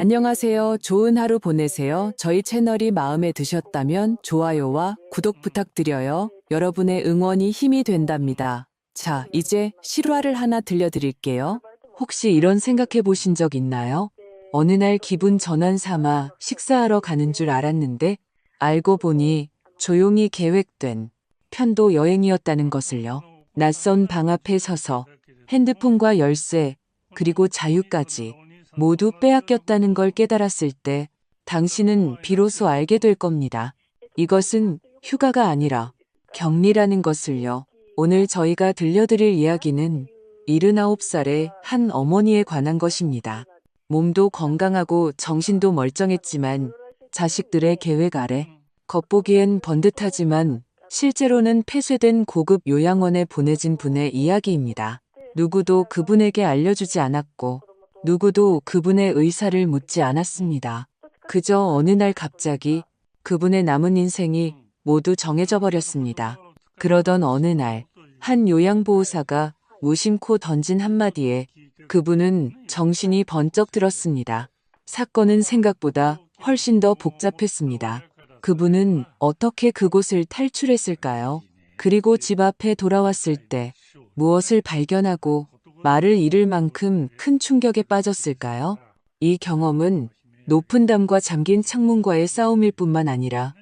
안녕하세요. 좋은 하루 보내세요. 저희 채널이 마음에 드셨다면 좋아요와 구독 부탁드려요. 여러분의 응원이 힘이 된답니다. 자, 이제 실화를 하나 들려드릴게요. 혹시 이런 생각해 보신 적 있나요? 어느 날 기분 전환 삼아 식사하러 가는 줄 알았는데 알고 보니 조용히 계획된 편도 여행이었다는 것을요. 낯선 방 앞에 서서 핸드폰과 열쇠, 그리고 자유까지 모두 빼앗겼다는 걸 깨달았을 때 당신은 비로소 알게 될 겁니다. 이것은 휴가가 아니라 격리라는 것을요. 오늘 저희가 들려드릴 이야기는 79살의 한 어머니에 관한 것입니다. 몸도 건강하고 정신도 멀쩡했지만 자식들의 계획 아래 겉보기엔 번듯하지만 실제로는 폐쇄된 고급 요양원에 보내진 분의 이야기입니다. 누구도 그분에게 알려주지 않았고 누구도 그분의 의사를 묻지 않았습니다. 그저 어느 날 갑자기 그분의 남은 인생이 모두 정해져 버렸습니다. 그러던 어느 날 한 요양보호사가 무심코 던진 한마디에 그분은 정신이 번쩍 들었습니다. 사건은 생각보다 훨씬 더 복잡했습니다. 그분은 어떻게 그곳을 탈출했을까요? 그리고 집 앞에 돌아왔을 때 무엇을 발견하고 말을 잃을 만큼 큰 충격에 빠졌을까요? 이 경험은 높은 담과 잠긴 창문과의 싸움일 뿐만 아니라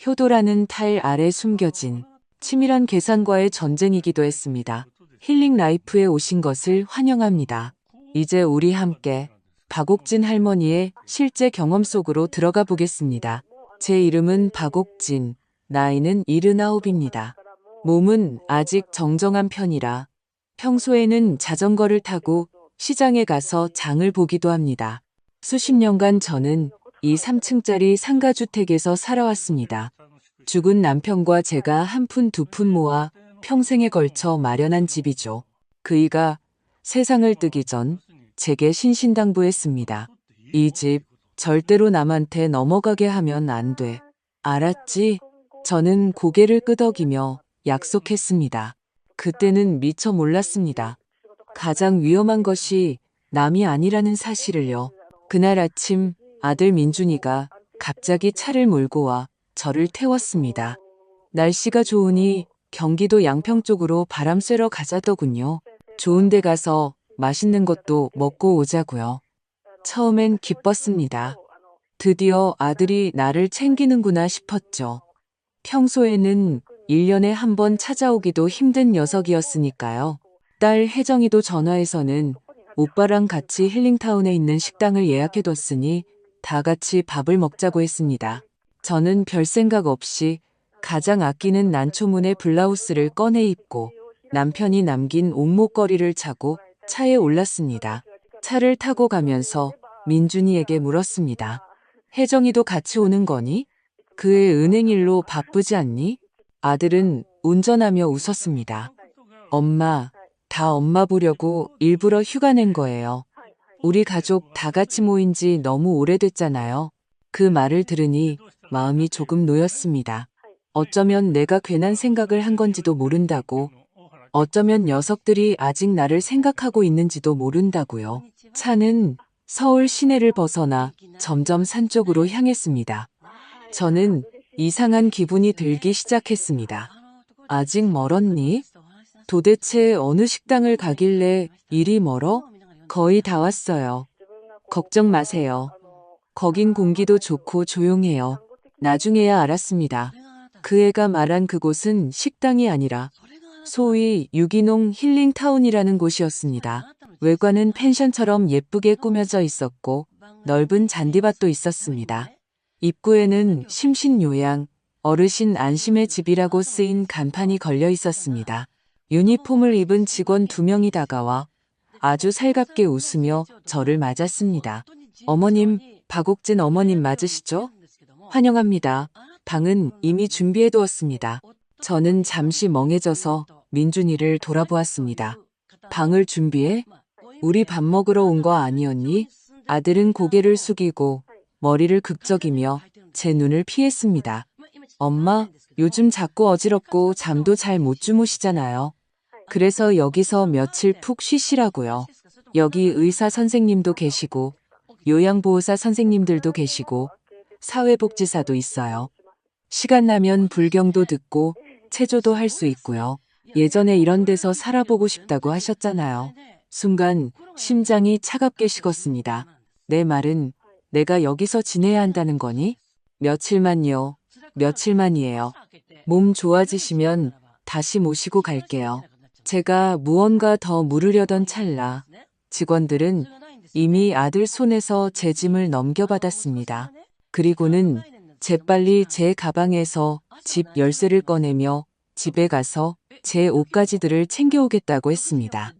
효도라는 탈 아래 숨겨진 치밀한 계산과의 전쟁이기도 했습니다. 힐링 라이프에 오신 것을 환영합니다. 이제 우리 함께 박옥진 할머니의 실제 경험 속으로 들어가 보겠습니다. 제 이름은 박옥진, 나이는 79입니다. 몸은 아직 정정한 편이라 평소에는 자전거를 타고 시장에 가서 장을 보기도 합니다. 수십 년간 저는 이 3층짜리 상가주택에서 살아왔습니다. 죽은 남편과 제가 한 푼 두 푼 모아 평생에 걸쳐 마련한 집이죠. 그이가 세상을 뜨기 전 제게 신신당부했습니다. 이 집 절대로 남한테 넘어가게 하면 안 돼. 알았지? 저는 고개를 끄덕이며 약속했습니다. 그때는 미처 몰랐습니다. 가장 위험한 것이 남이 아니라는 사실을요. 그날 아침 아들 민준이가 갑자기 차를 몰고 와 저를 태웠습니다. 날씨가 좋으니 경기도 양평 쪽으로 바람 쐬러 가자더군요. 좋은 데 가서 맛있는 것도 먹고 오자고요. 처음엔 기뻤습니다. 드디어 아들이 나를 챙기는구나 싶었죠. 평소에는 1년에 한 번 찾아오기도 힘든 녀석이었으니까요. 딸 혜정이도 전화해서는 오빠랑 같이 힐링타운에 있는 식당을 예약해뒀으니 다 같이 밥을 먹자고 했습니다. 저는 별 생각 없이 가장 아끼는 난초문의 블라우스를 꺼내 입고 남편이 남긴 옷목걸이를 차고 차에 올랐습니다. 차를 타고 가면서 민준이에게 물었습니다. 혜정이도 같이 오는 거니? 그의 은행일로 바쁘지 않니? 아들은 운전하며 웃었습니다. 엄마, 다 엄마 보려고 일부러 휴가 낸 거예요. 우리 가족 다 같이 모인 지 너무 오래됐잖아요. 그 말을 들으니 마음이 조금 놓였습니다. 어쩌면 내가 괜한 생각을 한 건지도 모른다고, 어쩌면 녀석들이 아직 나를 생각하고 있는지도 모른다고요. 차는 서울 시내를 벗어나 점점 산 쪽으로 향했습니다. 저는 이상한 기분이 들기 시작했습니다. 아직 멀었니? 도대체 어느 식당을 가길래 이리 멀어? 거의 다 왔어요. 걱정 마세요. 거긴 공기도 좋고 조용해요. 나중에야 알았습니다. 그 애가 말한 그곳은 식당이 아니라 소위 유기농 힐링타운이라는 곳이었습니다. 외관은 펜션처럼 예쁘게 꾸며져 있었고 넓은 잔디밭도 있었습니다. 입구에는 심신요양, 어르신 안심의 집이라고 쓰인 간판이 걸려 있었습니다. 유니폼을 입은 직원 2명이 다가와 아주 살갑게 웃으며 저를 맞았습니다. 어머님, 박옥진 어머님 맞으시죠? 환영합니다. 방은 이미 준비해두었습니다. 저는 잠시 멍해져서 민준이를 돌아보았습니다. 방을 준비해? 우리 밥 먹으러 온 거 아니었니? 아들은 고개를 숙이고 머리를 극적이며 제 눈을 피했습니다. 엄마, 요즘 자꾸 어지럽고 잠도 잘 못 주무시잖아요. 그래서 여기서 며칠 푹 쉬시라고요. 여기 의사 선생님도 계시고 요양보호사 선생님들도 계시고 사회복지사도 있어요. 시간 나면 불경도 듣고 체조도 할 수 있고요. 예전에 이런 데서 살아보고 싶다고 하셨잖아요. 순간 심장이 차갑게 식었습니다. 내 말은 내가 여기서 지내야 한다는 거니? 며칠만요. 며칠만이에요. 몸 좋아지시면 다시 모시고 갈게요. 제가 무언가 더 물으려던 찰나 직원들은 이미 아들 손에서 제 짐을 넘겨받았습니다. 그리고는 재빨리 제 가방에서 집 열쇠를 꺼내며 집에 가서 제 옷가지들을 챙겨오겠다고 했습니다.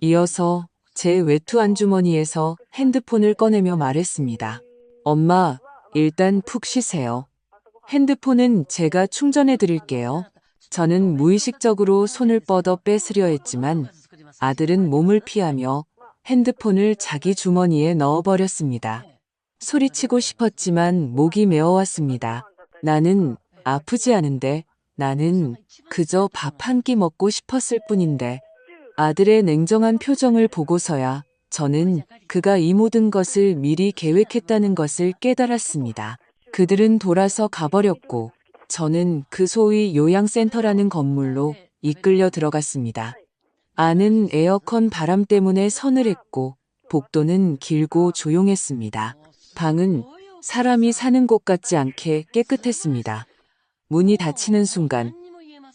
이어서 제 외투 안주머니에서 핸드폰을 꺼내며 말했습니다. 엄마, 일단 푹 쉬세요. 핸드폰은 제가 충전해 드릴게요. 저는 무의식적으로 손을 뻗어 뺏으려 했지만 아들은 몸을 피하며 핸드폰을 자기 주머니에 넣어버렸습니다. 소리치고 싶었지만 목이 메어왔습니다. 나는 아프지 않은데, 나는 그저 밥 한 끼 먹고 싶었을 뿐인데. 아들의 냉정한 표정을 보고서야 저는 그가 이 모든 것을 미리 계획했다는 것을 깨달았습니다. 그들은 돌아서 가버렸고 저는 그 소위 요양센터라는 건물로 이끌려 들어갔습니다. 안은 에어컨 바람 때문에 서늘했고 복도는 길고 조용했습니다. 방은 사람이 사는 곳 같지 않게 깨끗했습니다. 문이 닫히는 순간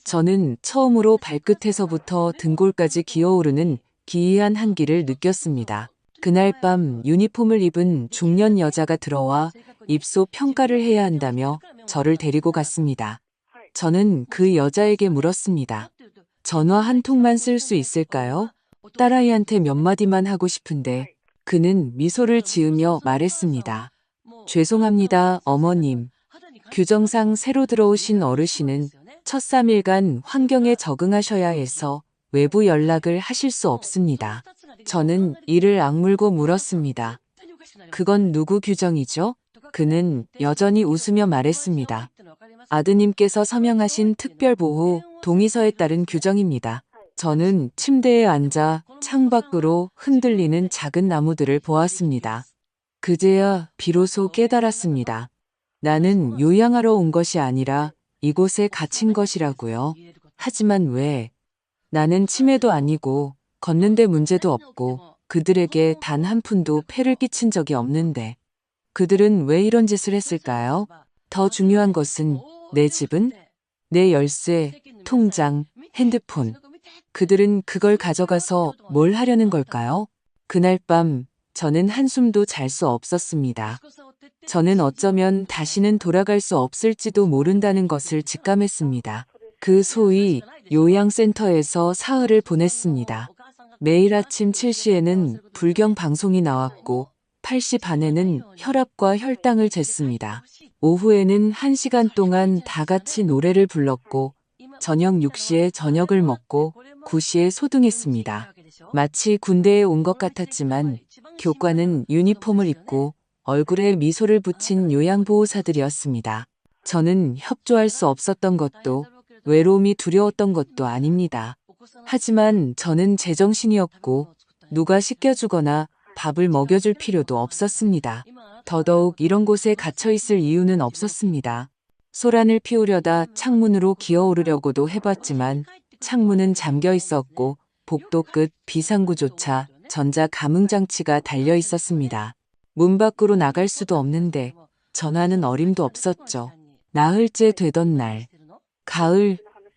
저는 처음으로 발끝에서부터 등골까지 기어오르는 기이한 한기를 느꼈습니다. 그날 밤 유니폼을 입은 중년 여자가 들어와 입소 평가를 해야 한다며 저를 데리고 갔습니다. 저는 그 여자에게 물었습니다. 전화 한 통만 쓸 수 있을까요? 딸아이한테 몇 마디만 하고 싶은데 그는 미소를 지으며 말했습니다. 죄송합니다, 어머님. 규정상 새로 들어오신 어르신은 첫 3일간 환경에 적응하셔야 해서 외부 연락을 하실 수 없습니다. 저는 이를 악물고 물었습니다. 그건 누구 규정이죠? 그는 여전히 웃으며 말했습니다. 아드님께서 서명하신 특별보호 동의서에 따른 규정입니다. 저는 침대에 앉아 창밖으로 흔들리는 작은 나무들을 보았습니다. 그제야 비로소 깨달았습니다. 나는 요양하러 온 것이 아니라 이곳에 갇힌 것이라고요. 하지만 왜? 나는 치매도 아니고 걷는데 문제도 없고 그들에게 단 한 푼도 폐를 끼친 적이 없는데 그들은 왜 이런 짓을 했을까요? 더 중요한 것은 내 집은? 내 열쇠, 통장, 핸드폰. 그들은 그걸 가져가서 뭘 하려는 걸까요? 그날 밤 저는 한숨도 잘 수 없었습니다. 저는 어쩌면 다시는 돌아갈 수 없을지도 모른다는 것을 직감했습니다. 그 소위 요양센터에서 사흘을 보냈습니다. 매일 아침 7시에는 불경 방송이 나왔고 8시 반에는 혈압과 혈당을 쟀습니다. 오후에는 1시간 동안 다 같이 노래를 불렀고 저녁 6시에 저녁을 먹고 9시에 소등했습니다. 마치 군대에 온 것 같았지만 교관은 유니폼을 입고 얼굴에 미소를 붙인 요양보호사들이었습니다. 저는 협조할 수 없었던 것도 외로움이 두려웠던 것도 아닙니다. 하지만 저는 제정신이었고 누가 씻겨주거나 밥을 먹여줄 필요도 없었습니다. 더더욱 이런 곳에 갇혀있을 이유는 없었습니다. 소란을 피우려다 창문으로 기어오르려고도 해봤지만 창문은 잠겨 있었고 복도 끝 비상구조차 전자 감응장치가 달려 있었습니다. 문 밖으로 나갈 수도 없는데 전화는 어림도 없었죠. 나흘째 되던 날,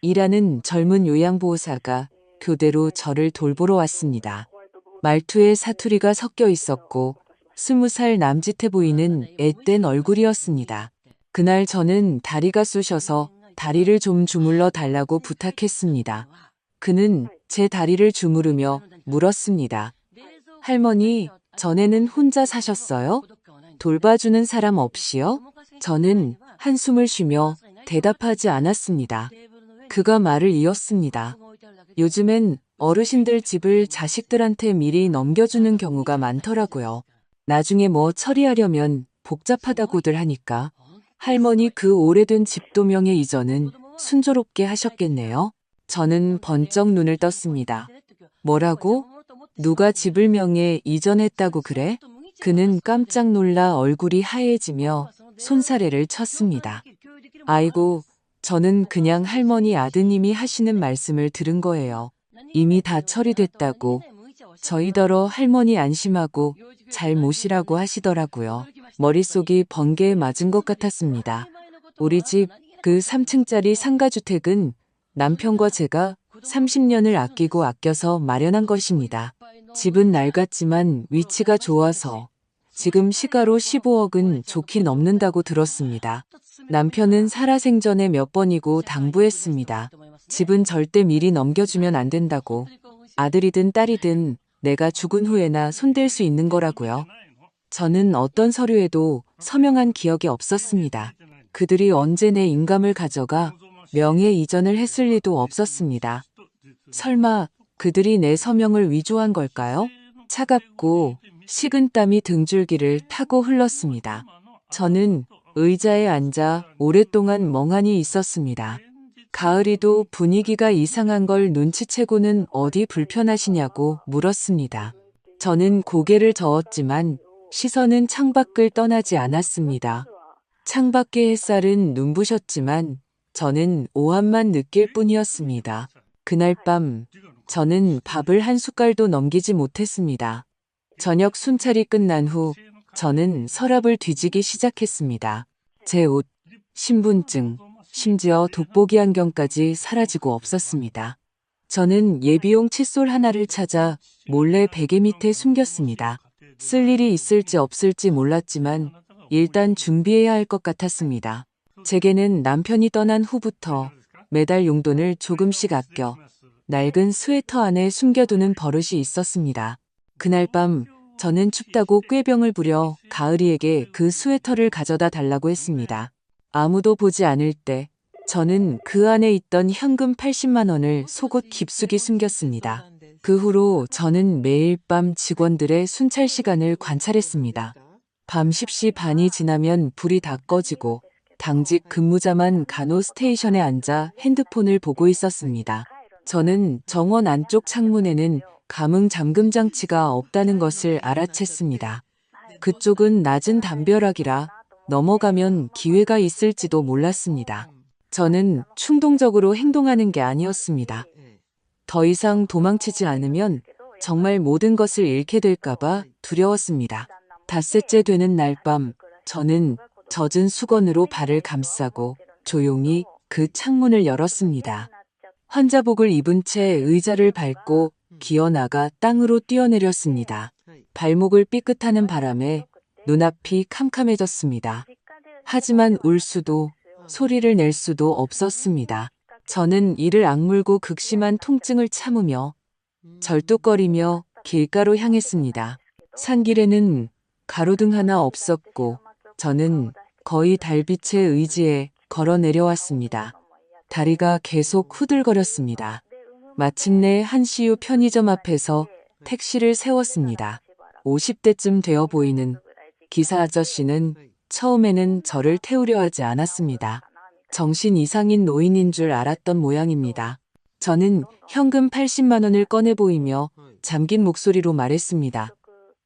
가을이라는 젊은 요양보호사가 교대로 저를 돌보러 왔습니다. 말투에 사투리가 섞여 있었고 20살 남짓해 보이는 앳된 얼굴이었습니다. 그날 저는 다리가 쑤셔서 다리를 좀 주물러 달라고 부탁했습니다. 그는 제 다리를 주무르며 물었습니다. 할머니, 전에는 혼자 사셨어요? 돌봐주는 사람 없이요? 저는 한숨을 쉬며 대답하지 않았습니다. 그가 말을 이었습니다. 요즘엔 어르신들 집을 자식들한테 미리 넘겨주는 경우가 많더라고요. 나중에 뭐 처리하려면 복잡하다고들 하니까. 할머니 그 오래된 집도명의 이전은 순조롭게 하셨겠네요. 저는 번쩍 눈을 떴습니다. 뭐라고? 누가 집을 명예 이전했다고 그래? 그는 깜짝 놀라 얼굴이 하얘지며 손사래를 쳤습니다. 아이고, 저는 그냥 할머니 아드님이 하시는 말씀을 들은 거예요. 이미 다 처리됐다고. 저희더러 할머니 안심하고 잘 모시라고 하시더라고요. 머릿속이 번개에 맞은 것 같았습니다. 우리 집 그 3층짜리 상가주택은 남편과 제가 30년을 아껴서 마련한 것입니다. 집은 낡았지만 위치가 좋아서 지금 시가로 15억은 좋게 넘는다고 들었습니다. 남편은 살아생전에 몇 번이고 당부했습니다. 집은 절대 미리 넘겨주면 안 된다고. 아들이든 딸이든 내가 죽은 후에나 손댈 수 있는 거라고요. 저는 어떤 서류에도 서명한 기억이 없었습니다. 그들이 언제 내 인감을 가져가 명예 이전을 했을 리도 없었습니다. 설마 그들이 내 서명을 위조한 걸까요? 차갑고 식은 땀이 등줄기를 타고 흘렀습니다. 저는 의자에 앉아 오랫동안 멍하니 있었습니다. 가을이도 분위기가 이상한 걸 눈치채고는 어디 불편하시냐고 물었습니다. 저는 고개를 저었지만 시선은 창밖을 떠나지 않았습니다. 창밖의 햇살은 눈부셨지만 저는 오한만 느낄 뿐이었습니다. 그날 밤 저는 밥을 한 숟갈도 넘기지 못했습니다. 저녁 순찰이 끝난 후 저는 서랍을 뒤지기 시작했습니다. 제 옷, 신분증, 심지어 돋보기 안경까지 사라지고 없었습니다. 저는 예비용 칫솔 하나를 찾아 몰래 베개 밑에 숨겼습니다. 쓸 일이 있을지 없을지 몰랐지만 일단 준비해야 할 것 같았습니다. 제게는 남편이 떠난 후부터 매달 용돈을 조금씩 아껴 낡은 스웨터 안에 숨겨두는 버릇이 있었습니다. 그날 밤 저는 춥다고 꾀병을 부려 가을이에게 그 스웨터를 가져다 달라고 했습니다. 아무도 보지 않을 때 저는 그 안에 있던 현금 80만 원을 속옷 깊숙이 숨겼습니다. 그 후로 저는 매일 밤 직원들의 순찰 시간을 관찰했습니다. 밤 10시 반이 지나면 불이 다 꺼지고 당직 근무자만 간호 스테이션에 앉아 핸드폰을 보고 있었습니다. 저는 정원 안쪽 창문에는 감응 잠금 장치가 없다는 것을 알아챘습니다. 그쪽은 낮은 담벼락이라 넘어가면 기회가 있을지도 몰랐습니다. 저는 충동적으로 행동하는 게 아니었습니다. 더 이상 도망치지 않으면 정말 모든 것을 잃게 될까봐 두려웠습니다. 닷새째 되는 날 밤 저는 젖은 수건으로 발을 감싸고 조용히 그 창문을 열었습니다. 환자복을 입은 채 의자를 밟고 기어나가 땅으로 뛰어내렸습니다. 발목을 삐끗하는 바람에 눈앞이 캄캄해졌습니다. 하지만 울 수도 소리를 낼 수도 없었습니다. 저는 이를 악물고 극심한 통증을 참으며 절뚝거리며 길가로 향했습니다. 산길에는 가로등 하나 없었고 저는 거의 달빛에 의지해 걸어 내려왔습니다. 다리가 계속 후들거렸습니다. 마침내 한시유 편의점 앞에서 택시를 세웠습니다. 50대쯤 되어 보이는 기사 아저씨는 처음에는 저를 태우려 하지 않았습니다. 정신 이상인 노인인 줄 알았던 모양입니다. 저는 현금 80만 원을 꺼내 보이며 잠긴 목소리로 말했습니다.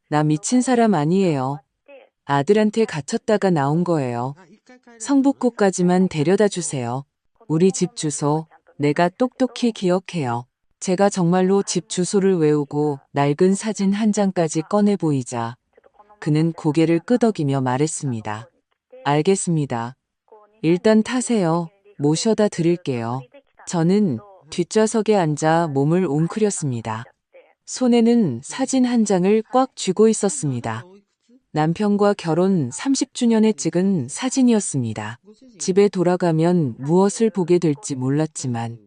나 미친 사람 아니에요. 아들한테 갇혔다가 나온 거예요. 성북구까지만 데려다 주세요. 우리 집 주소 내가 똑똑히 기억해요. 제가 정말로 집 주소를 외우고 낡은 사진 한 장까지 꺼내 보이자 그는 고개를 끄덕이며 말했습니다. 알겠습니다. 일단 타세요. 모셔다 드릴게요. 저는 뒷좌석에 앉아 몸을 웅크렸습니다. 손에는 사진 한 장을 꽉 쥐고 있었습니다. 남편과 결혼 30주년에 찍은 사진이었습니다. 집에 돌아가면 무엇을 보게 될지 몰랐지만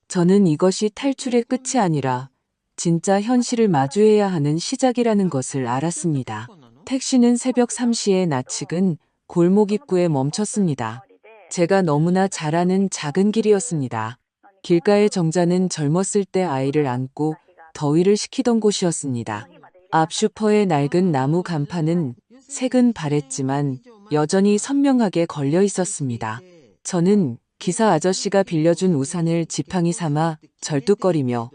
저는 이것이 탈출의 끝이 아니라 진짜 현실을 마주해야 하는 시작이라는 것을 알았습니다. 택시는 새벽 3시에 낯익은 골목 입구에 멈췄습니다. 제가 너무나 잘 아는 작은 길이었습니다. 길가의 정자는 젊었을 때 아이를 안고 더위를 식히던 곳이었습니다. 앞 슈퍼의 낡은 나무 간판은 색은 바랬지만 여전히 선명하게 걸려 있었습니다. 저는 기사 아저씨가 빌려준 우산을 지팡이 삼아 절뚝거리며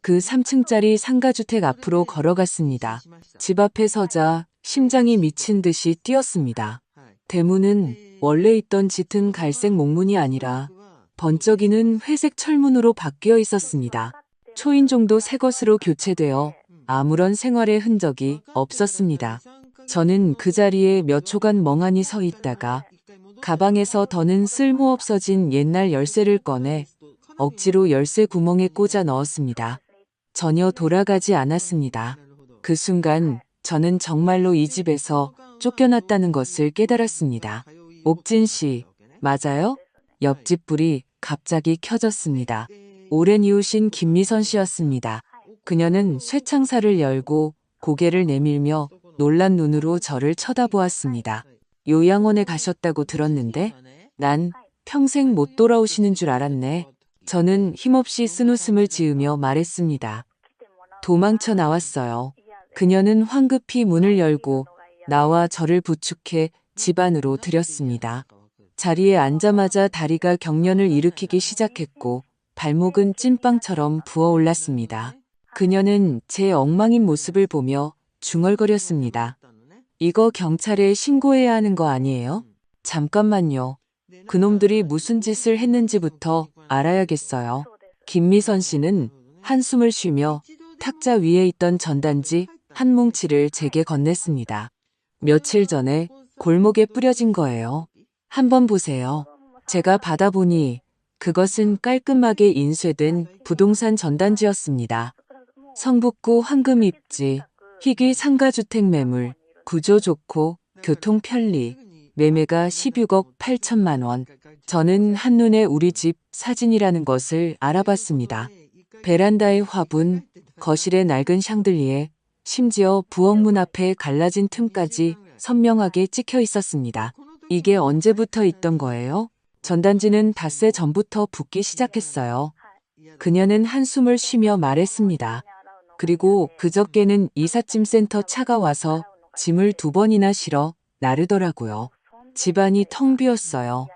그 3층짜리 상가주택 앞으로 걸어갔습니다. 집 앞에 서자 심장이 미친 듯이 뛰었습니다. 대문은 원래 있던 짙은 갈색 목문이 아니라 번쩍이는 회색 철문으로 바뀌어 있었습니다. 초인종도 새 것으로 교체되어 아무런 생활의 흔적이 없었습니다. 저는 그 자리에 몇 초간 멍하니 서 있다가 가방에서 더는 쓸모없어진 옛날 열쇠를 꺼내 억지로 열쇠 구멍에 꽂아 넣었습니다. 전혀 돌아가지 않았습니다. 그 순간 저는 정말로 이 집에서 쫓겨났다는 것을 깨달았습니다. 옥진 씨, 맞아요? 옆집 불이 갑자기 켜졌습니다. 오랜 이웃인 김미선 씨였습니다. 그녀는 쇠창살을 열고 고개를 내밀며 놀란 눈으로 저를 쳐다보았습니다. 요양원에 가셨다고 들었는데 난 평생 못 돌아오시는 줄 알았네. 저는 힘없이 쓴웃음을 지으며 말했습니다. 도망쳐 나왔어요. 그녀는 황급히 문을 열고 나와 저를 부축해 집 안으로 들였습니다. 자리에 앉자마자 다리가 경련을 일으키기 시작했고 발목은 찐빵처럼 부어올랐습니다. 그녀는 제 엉망인 모습을 보며 중얼거렸습니다. 이거 경찰에 신고해야 하는 거 아니에요? 잠깐만요. 그놈들이 무슨 짓을 했는지부터 알아야겠어요. 김미선 씨는 한숨을 쉬며 탁자 위에 있던 전단지 한 뭉치를 제게 건넸습니다. 며칠 전에 골목에 뿌려진 거예요. 한번 보세요. 제가 받아보니 그것은 깔끔하게 인쇄된 부동산 전단지였습니다. 성북구 황금 입지, 희귀 상가주택 매물, 구조 좋고 교통 편리, 매매가 16억 8천만 원. 저는 한눈에 우리 집 사진이라는 것을 알아봤습니다. 베란다의 화분, 거실의 낡은 샹들리에, 심지어 부엌문 앞에 갈라진 틈까지 선명하게 찍혀 있었습니다. 이게 언제부터 있던 거예요? 전단지는 닷새 전부터 붓기 시작했어요. 그녀는 한숨을 쉬며 말했습니다. 그리고 그저께는 이삿짐 센터 차가 와서 짐을 2번이나 실어 나르더라고요. 집안이 텅 비었어요.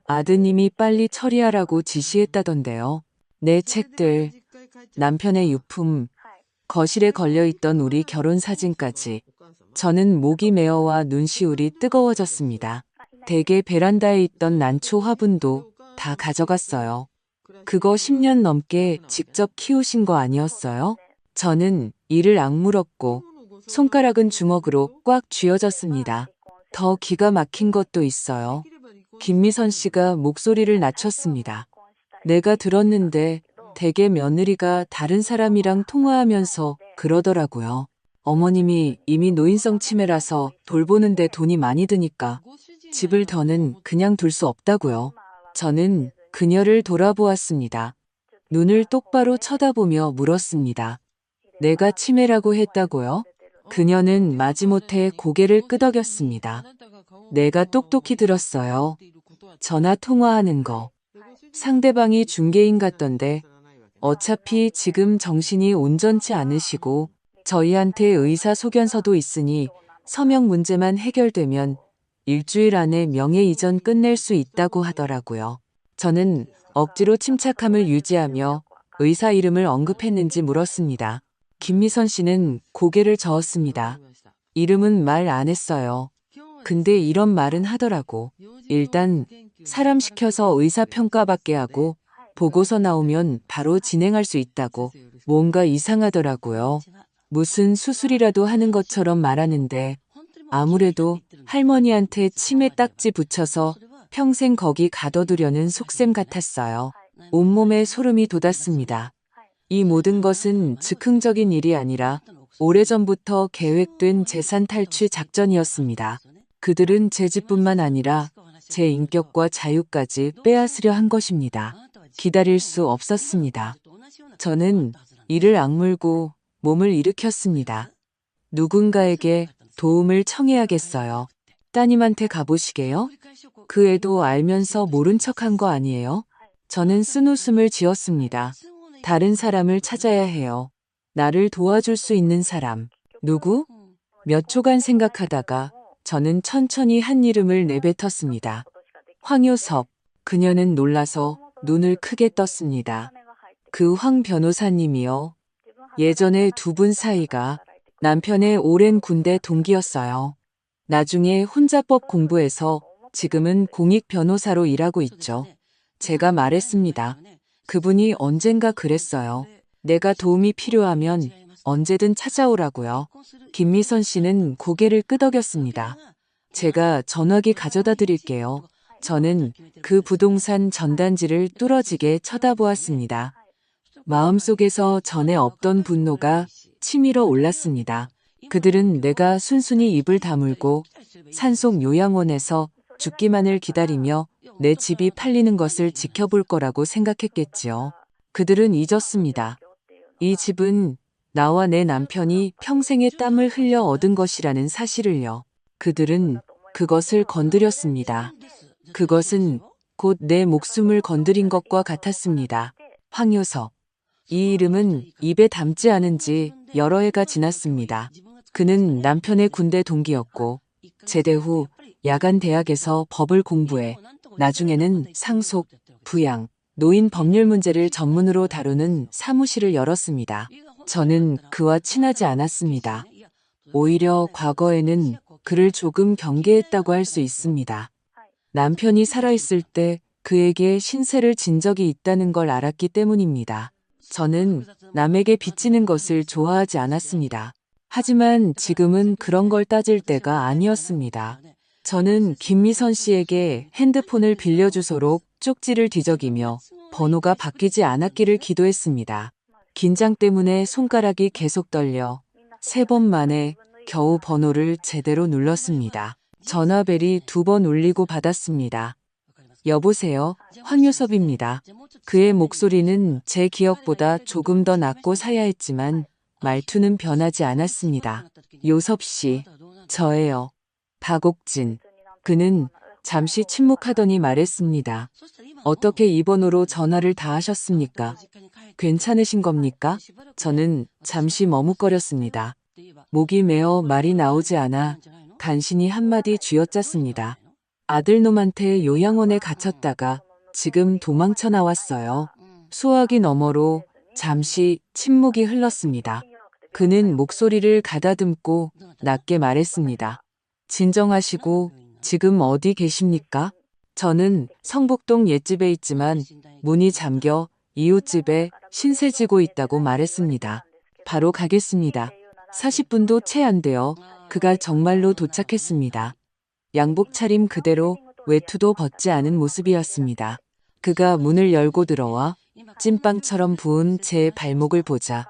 아드님이 빨리 처리하라고 지시했다던데요. 내 책들, 남편의 유품, 거실에 걸려있던 우리 결혼 사진까지. 저는 목이 메어와 눈시울이 뜨거워졌습니다. 대개 베란다에 있던 난초 화분도 다 가져갔어요. 그거 10년 넘게 직접 키우신 거 아니었어요? 저는 이를 악물었고 손가락은 주먹으로 꽉 쥐어졌습니다. 더 기가 막힌 것도 있어요. 김미선 씨가 목소리를 낮췄습니다. 내가 들었는데 대개 며느리가 다른 사람이랑 통화하면서 그러더라고요. 어머님이 이미 노인성 치매라서 돌보는데 돈이 많이 드니까 집을 더는 그냥 둘 수 없다고요. 저는 그녀를 돌아보았습니다. 눈을 똑바로 쳐다보며 물었습니다. 내가 치매라고 했다고요? 그녀는 마지못해 고개를 끄덕였습니다. 내가 똑똑히 들었어요. 전화 통화하는 거. 상대방이 중개인 같던데 어차피 지금 정신이 온전치 않으시고 저희한테 의사소견서도 있으니 서명 문제만 해결되면 일주일 안에 명예 이전 끝낼 수 있다고 하더라고요. 저는 억지로 침착함을 유지하며 의사 이름을 언급했는지 물었습니다. 김미선 씨는 고개를 저었습니다. 이름은 말 안 했어요. 근데 이런 말은 하더라고. 일단 사람 시켜서 의사평가받게 하고 보고서 나오면 바로 진행할 수 있다고. 뭔가 이상하더라고요. 무슨 수술이라도 하는 것처럼 말하는데 아무래도 할머니한테 치매 딱지 붙여서 평생 거기 가둬두려는 속셈 같았어요. 온몸에 소름이 돋았습니다. 이 모든 것은 즉흥적인 일이 아니라 오래전부터 계획된 재산 탈취 작전이었습니다. 그들은 제 집뿐만 아니라 제 인격과 자유까지 빼앗으려 한 것입니다. 기다릴 수 없었습니다. 저는 이를 악물고 몸을 일으켰습니다. 누군가에게 도움을 청해야겠어요. 따님한테 가보시게요? 그 애도 알면서 모른 척한 거 아니에요? 저는 쓴웃음을 지었습니다. 다른 사람을 찾아야 해요. 나를 도와줄 수 있는 사람. 누구? 몇 초간 생각하다가 저는 천천히 한 이름을 내뱉었습니다. 황효섭. 그녀는 놀라서 눈을 크게 떴습니다. 그 황 변호사님이요. 예전에 두 분 사이가 남편의 오랜 군대 동기였어요. 나중에 혼자법 공부해서 지금은 공익 변호사로 일하고 있죠. 제가 말했습니다. 그분이 언젠가 그랬어요. 내가 도움이 필요하면 언제든 찾아오라고요. 김미선 씨는 고개를 끄덕였습니다. 제가 전화기 가져다 드릴게요. 저는 그 부동산 전단지를 뚫어지게 쳐다보았습니다. 마음속에서 전에 없던 분노가 치밀어 올랐습니다. 그들은 내가 순순히 입을 다물고 산속 요양원에서 죽기만을 기다리며 내 집이 팔리는 것을 지켜볼 거라고 생각했겠지요. 그들은 잊었습니다. 이 집은 나와 내 남편이 평생의 땀을 흘려 얻은 것이라는 사실을요. 그들은 그것을 건드렸습니다. 그것은 곧 내 목숨을 건드린 것과 같았습니다. 황효석. 이 이름은 입에 담지 않은 지 여러 해가 지났습니다. 그는 남편의 군대 동기였고 제대 후 야간 대학에서 법을 공부해 나중에는 상속, 부양, 노인 법률 문제를 전문으로 다루는 사무실을 열었습니다. 저는 그와 친하지 않았습니다. 오히려 과거에는 그를 조금 경계했다고 할 수 있습니다. 남편이 살아있을 때 그에게 신세를 진 적이 있다는 걸 알았기 때문입니다. 저는 남에게 빚지는 것을 좋아하지 않았습니다. 하지만 지금은 그런 걸 따질 때가 아니었습니다. 저는 김미선 씨에게 핸드폰을 빌려주소록 쪽지를 뒤적이며 번호가 바뀌지 않았기를 기도했습니다. 긴장 때문에 손가락이 계속 떨려 3번 만에 겨우 번호를 제대로 눌렀습니다. 전화벨이 2번 울리고 받았습니다. 여보세요, 황유섭입니다. 그의 목소리는 제 기억보다 조금 더 낮고 사야했지만 말투는 변하지 않았습니다. 요섭 씨, 저예요. 박옥진. 그는 잠시 침묵하더니 말했습니다. 어떻게 이 번호로 전화를 다 하셨습니까? 괜찮으신 겁니까? 저는 잠시 머뭇거렸습니다. 목이 메어 말이 나오지 않아 간신히 한마디 쥐어짰습니다. 아들놈한테 요양원에 갇혔다가 지금 도망쳐 나왔어요. 수화기 너머로 잠시 침묵이 흘렀습니다. 그는 목소리를 가다듬고 낮게 말했습니다. 진정하시고 지금 어디 계십니까? 저는 성북동 옛집에 있지만 문이 잠겨 이웃집에 신세 지고 있다고 말했습니다. 바로 가겠습니다. 40분도 채 안 되어 그가 정말로 도착했습니다. 양복 차림 그대로 외투도 벗지 않은 모습이었습니다. 그가 문을 열고 들어와 찐빵처럼 부은 제 발목을 보자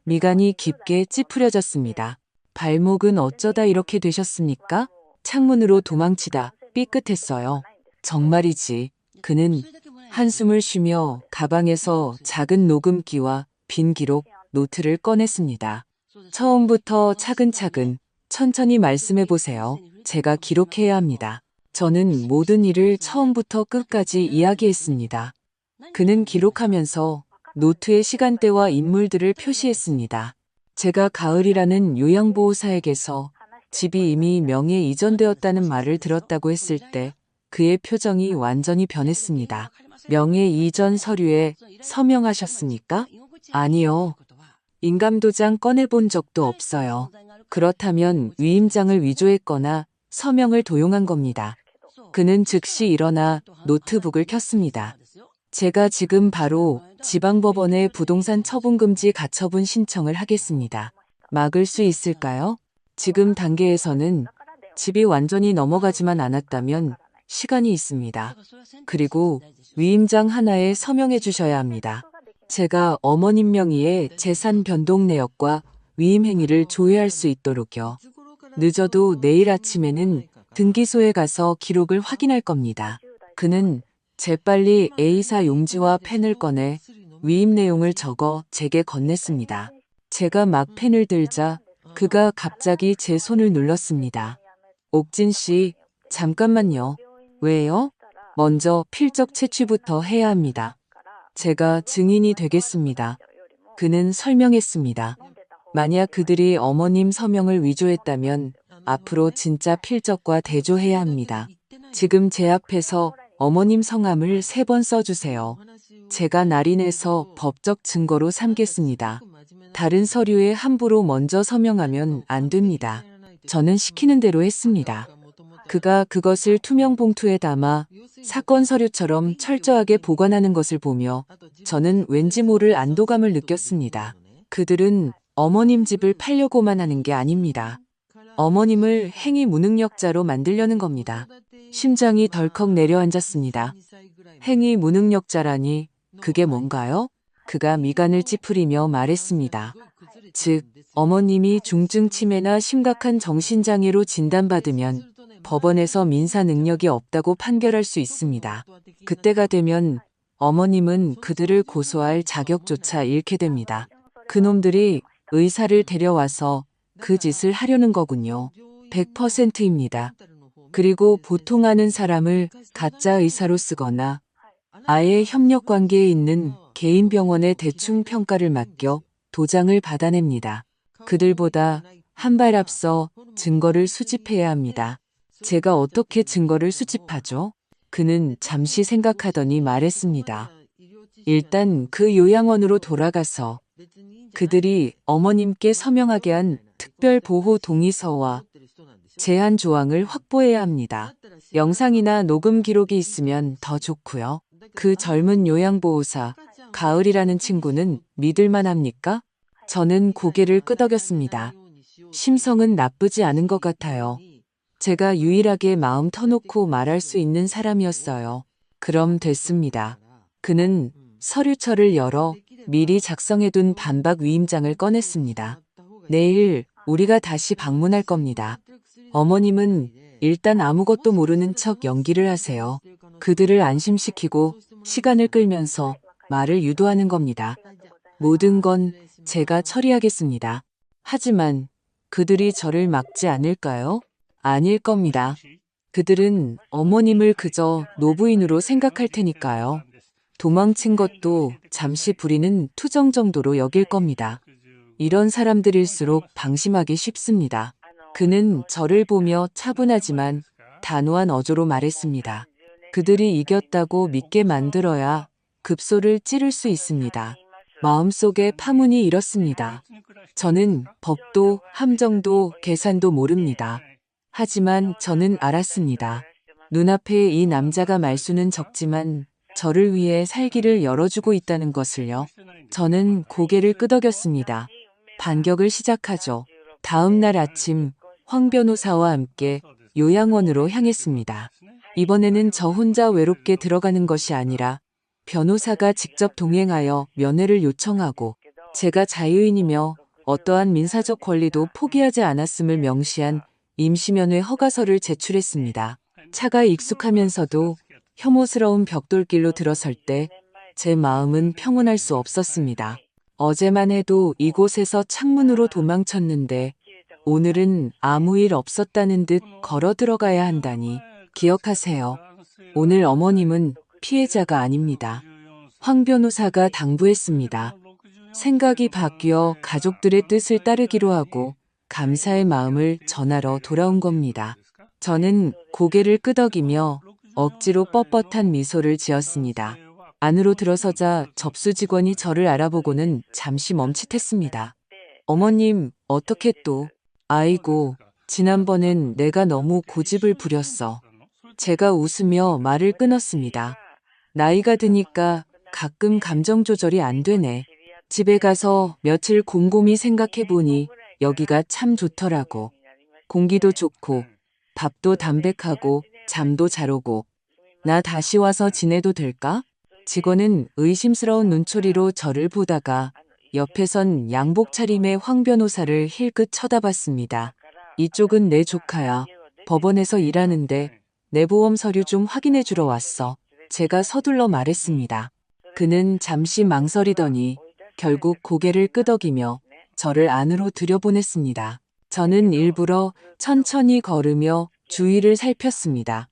미간이 깊게 찌푸려졌습니다. 발목은 어쩌다 이렇게 되셨습니까? 창문으로 도망치다 삐끗했어요. 정말이지. 그는 한숨을 쉬며 가방에서 작은 녹음기와 빈 기록, 노트를 꺼냈습니다. 처음부터 차근차근 천천히 말씀해 보세요. 제가 기록해야 합니다. 저는 모든 일을 처음부터 끝까지 이야기했습니다. 그는 기록하면서 노트의 시간대와 인물들을 표시했습니다. 제가 가을이라는 요양보호사에게서 집이 이미 명예 이전되었다는 말을 들었다고 했을 때 그의 표정이 완전히 변했습니다. 명예 이전 서류에 서명하셨습니까? 아니요. 인감도장 꺼내본 적도 없어요. 그렇다면 위임장을 위조했거나 서명을 도용한 겁니다. 그는 즉시 일어나 노트북을 켰습니다. 제가 지금 바로 지방법원에 부동산 처분금지 가처분 신청을 하겠습니다. 막을 수 있을까요? 지금 단계에서는 집이 완전히 넘어가지만 않았다면 시간이 있습니다. 그리고 위임장 하나에 서명해 주셔야 합니다. 제가 어머님 명의의 재산 변동 내역과 위임 행위를 조회할 수 있도록요. 늦어도 내일 아침에는 등기소에 가서 기록을 확인할 겁니다. 그는 재빨리 A사 용지와 펜을 꺼내 위임 내용을 적어 제게 건넸습니다. 제가 막 펜을 들자 그가 갑자기 제 손을 눌렀습니다. 옥진 씨, 잠깐만요. 왜요? 먼저 필적 채취부터 해야 합니다. 제가 증인이 되겠습니다. 그는 설명했습니다. 만약 그들이 어머님 서명을 위조했다면 앞으로 진짜 필적과 대조해야 합니다. 지금 제 앞에서 어머님 성함을 3번 써주세요. 제가 날인해서 법적 증거로 삼겠습니다. 다른 서류에 함부로 먼저 서명하면 안 됩니다. 저는 시키는 대로 했습니다. 그가 그것을 투명 봉투에 담아 사건 서류처럼 철저하게 보관하는 것을 보며 저는 왠지 모를 안도감을 느꼈습니다. 그들은 어머님 집을 팔려고만 하는 게 아닙니다. 어머님을 행위 무능력자로 만들려는 겁니다. 심장이 덜컥 내려앉았습니다. 행위 무능력자라니 그게 뭔가요? 그가 미간을 찌푸리며 말했습니다. 즉, 어머님이 중증 치매나 심각한 정신장애로 진단받으면 법원에서 민사 능력이 없다고 판결할 수 있습니다. 그때가 되면 어머님은 그들을 고소할 자격조차 잃게 됩니다. 그놈들이 의사를 데려와서 그 짓을 하려는 거군요. 100%입니다. 그리고 보통 아는 사람을 가짜 의사로 쓰거나 아예 협력 관계에 있는 개인 병원에 대충 평가를 맡겨 도장을 받아냅니다. 그들보다 한 발 앞서 증거를 수집해야 합니다. 제가 어떻게 증거를 수집하죠? 그는 잠시 생각하더니 말했습니다. 일단 그 요양원으로 돌아가서 그들이 어머님께 서명하게 한 특별보호 동의서와 제한 조항을 확보해야 합니다. 영상이나 녹음 기록이 있으면 더 좋고요. 그 젊은 요양보호사, 가을이라는 친구는 믿을만 합니까? 저는 고개를 끄덕였습니다. 심성은 나쁘지 않은 것 같아요. 제가 유일하게 마음 터놓고 말할 수 있는 사람이었어요. 그럼 됐습니다. 그는 서류철을 열어 미리 작성해둔 반박 위임장을 꺼냈습니다. 내일 우리가 다시 방문할 겁니다. 어머님은 일단 아무것도 모르는 척 연기를 하세요. 그들을 안심시키고 시간을 끌면서 말을 유도하는 겁니다. 모든 건 제가 처리하겠습니다. 하지만 그들이 저를 막지 않을까요? 아닐 겁니다. 그들은 어머님을 그저 노부인으로 생각할 테니까요. 도망친 것도 잠시 부리는 투정 정도로 여길 겁니다. 이런 사람들일수록 방심하기 쉽습니다. 그는 저를 보며 차분하지만 단호한 어조로 말했습니다. 그들이 이겼다고 믿게 만들어야 급소를 찌를 수 있습니다. 마음속에 파문이 일었습니다. 저는 법도 함정도 계산도 모릅니다. 하지만 저는 알았습니다. 눈앞에 이 남자가 말수는 적지만 저를 위해 살기를 열어주고 있다는 것을요. 저는 고개를 끄덕였습니다. 반격을 시작하죠. 다음 날 아침 황 변호사와 함께 요양원으로 향했습니다. 이번에는 저 혼자 외롭게 들어가는 것이 아니라 변호사가 직접 동행하여 면회를 요청하고 제가 자유인이며 어떠한 민사적 권리도 포기하지 않았음을 명시한 임시면회 허가서를 제출했습니다. 차가 익숙하면서도 혐오스러운 벽돌길로 들어설 때 제 마음은 평온할 수 없었습니다. 어제만 해도 이곳에서 창문으로 도망쳤는데 오늘은 아무 일 없었다는 듯 걸어 들어가야 한다니. 기억하세요. 오늘 어머님은 피해자가 아닙니다. 황 변호사가 당부했습니다. 생각이 바뀌어 가족들의 뜻을 따르기로 하고 감사의 마음을 전하러 돌아온 겁니다. 저는 고개를 끄덕이며 억지로 뻣뻣한 미소를 지었습니다. 안으로 들어서자 접수 직원이 저를 알아보고는 잠시 멈칫했습니다. 어머님, 어떻게 또? 아이고, 지난번엔 내가 너무 고집을 부렸어. 제가 웃으며 말을 끊었습니다. 나이가 드니까 가끔 감정 조절이 안 되네. 집에 가서 며칠 곰곰이 생각해보니 여기가 참 좋더라고. 공기도 좋고 밥도 담백하고 잠도 잘 오고. 나 다시 와서 지내도 될까? 직원은 의심스러운 눈초리로 저를 보다가 옆에선 양복 차림의 황 변호사를 힐끗 쳐다봤습니다. 이쪽은 내 조카야. 법원에서 일하는데 내 보험 서류 좀 확인해 주러 왔어. 제가 서둘러 말했습니다. 그는 잠시 망설이더니 결국 고개를 끄덕이며 저를 안으로 들여보냈습니다. 저는 일부러 천천히 걸으며 주위를 살폈습니다.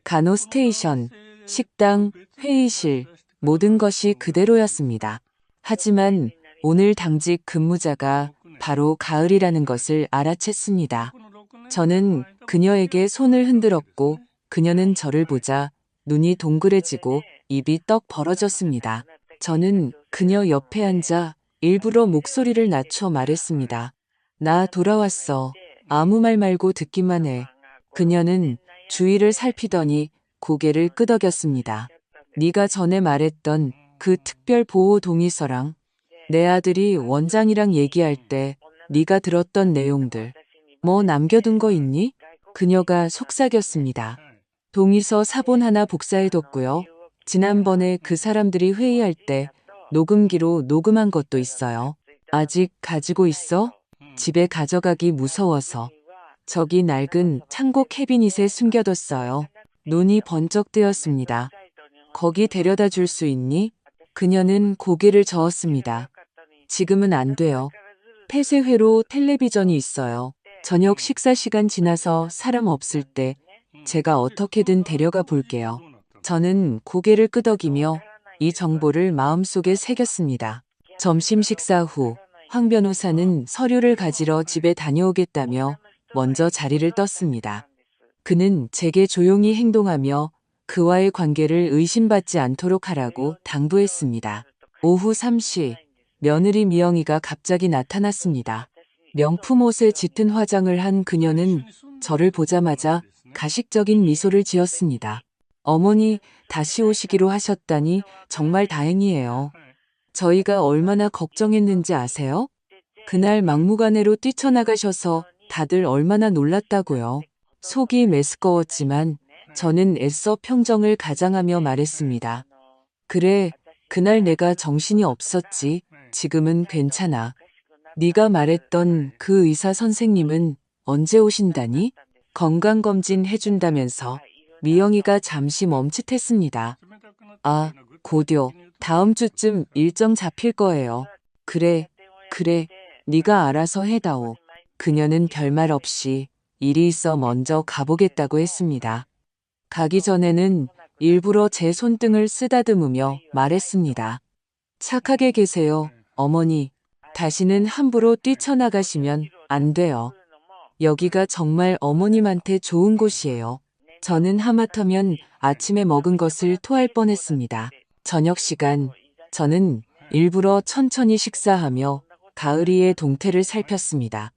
간호 스테이션, 식당, 회의실, 모든 것이 그대로였습니다. 하지만 오늘 당직 근무자가 바로 가을이라는 것을 알아챘습니다. 저는 그녀에게 손을 흔들었고 그녀는 저를 보자 눈이 동그래지고 입이 떡 벌어졌습니다. 저는 그녀 옆에 앉아 일부러 목소리를 낮춰 말했습니다. 나 돌아왔어. 아무 말 말고 듣기만 해. 그녀는 주위를 살피더니 고개를 끄덕였습니다. 네가 전에 말했던 그 특별 보호 동의서랑 내 아들이 원장이랑 얘기할 때 네가 들었던 내용들 뭐 남겨둔 거 있니? 그녀가 속삭였습니다. 동의서 사본 하나 복사해뒀고요. 지난번에 그 사람들이 회의할 때 녹음기로 녹음한 것도 있어요. 아직 가지고 있어? 집에 가져가기 무서워서. 저기 낡은 창고 캐비닛에 숨겨뒀어요. 눈이 번쩍 뜨였습니다. 거기 데려다 줄 수 있니? 그녀는 고개를 저었습니다. 지금은 안 돼요. 폐쇄회로 텔레비전이 있어요. 저녁 식사 시간 지나서 사람 없을 때 제가 어떻게든 데려가 볼게요. 저는 고개를 끄덕이며 이 정보를 마음속에 새겼습니다. 점심 식사 후 황 변호사는 서류를 가지러 집에 다녀오겠다며 먼저 자리를 떴습니다. 그는 제게 조용히 행동하며 그와의 관계를 의심받지 않도록 하라고 당부했습니다. 오후 3시 며느리 미영이가 갑자기 나타났습니다. 명품 옷에 짙은 화장을 한 그녀는 저를 보자마자 가식적인 미소를 지었습니다. 어머니 다시 오시기로 하셨다니 정말 다행이에요. 저희가 얼마나 걱정했는지 아세요? 그날 막무가내로 뛰쳐나가셔서 다들 얼마나 놀랐다고요. 속이 메스꺼웠지만 저는 애써 평정을 가장하며 말했습니다. 그래, 그날 내가 정신이 없었지. 지금은 괜찮아. 네가 말했던 그 의사 선생님은 언제 오신다니? 건강검진 해준다면서. 미영이가 잠시 멈칫했습니다. 아, 곧요. 다음 주쯤 일정 잡힐 거예요. 그래, 네가 알아서 해다오. 그녀는 별말 없이 일이 있어 먼저 가보겠다고 했습니다. 가기 전에는 일부러 제 손등을 쓰다듬으며 말했습니다. 착하게 계세요, 어머니. 다시는 함부로 뛰쳐나가시면 안 돼요. 여기가 정말 어머님한테 좋은 곳이에요. 저는 하마터면 아침에 먹은 것을 토할 뻔했습니다. 저녁 시간, 저는 일부러 천천히 식사하며 가을이의 동태를 살폈습니다.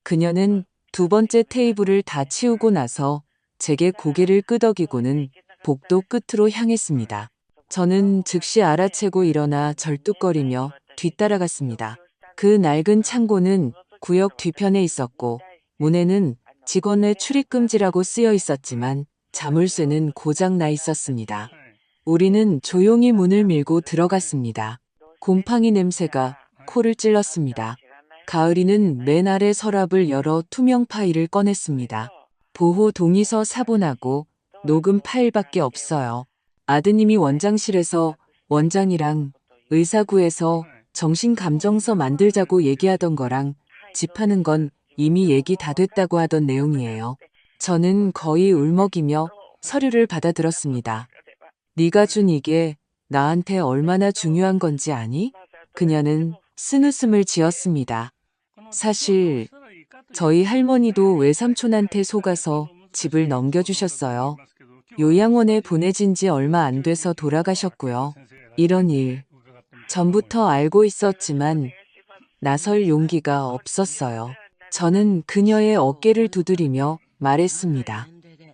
그녀는 두 번째 테이블을 다 치우고 나서 제게 고개를 끄덕이고는 복도 끝으로 향했습니다. 저는 즉시 알아채고 일어나 절뚝거리며 뒤따라갔습니다. 그 낡은 창고는 구역 뒤편에 있었고 문에는 직원의 출입금지라고 쓰여 있었지만 자물쇠는 고장 나 있었습니다. 우리는 조용히 문을 밀고 들어갔습니다. 곰팡이 냄새가 코를 찔렀습니다. 가을이는 맨 아래 서랍을 열어 투명 파일을 꺼냈습니다. 보호 동의서 사본하고 녹음 파일밖에 없어요. 아드님이 원장실에서 원장이랑 의사구에서 정신감정서 만들자고 얘기하던 거랑 집하는 건 이미 얘기 다 됐다고 하던 내용이에요. 저는 거의 울먹이며 서류를 받아들었습니다. 네가 준 이게 나한테 얼마나 중요한 건지 아니? 그녀는 쓴웃음을 지었습니다. 사실 저희 할머니도 외삼촌한테 속아서 집을 넘겨주셨어요. 요양원에 보내진 지 얼마 안 돼서 돌아가셨고요. 이런 일 전부터 알고 있었지만 나설 용기가 없었어요. 저는 그녀의 어깨를 두드리며 말했습니다.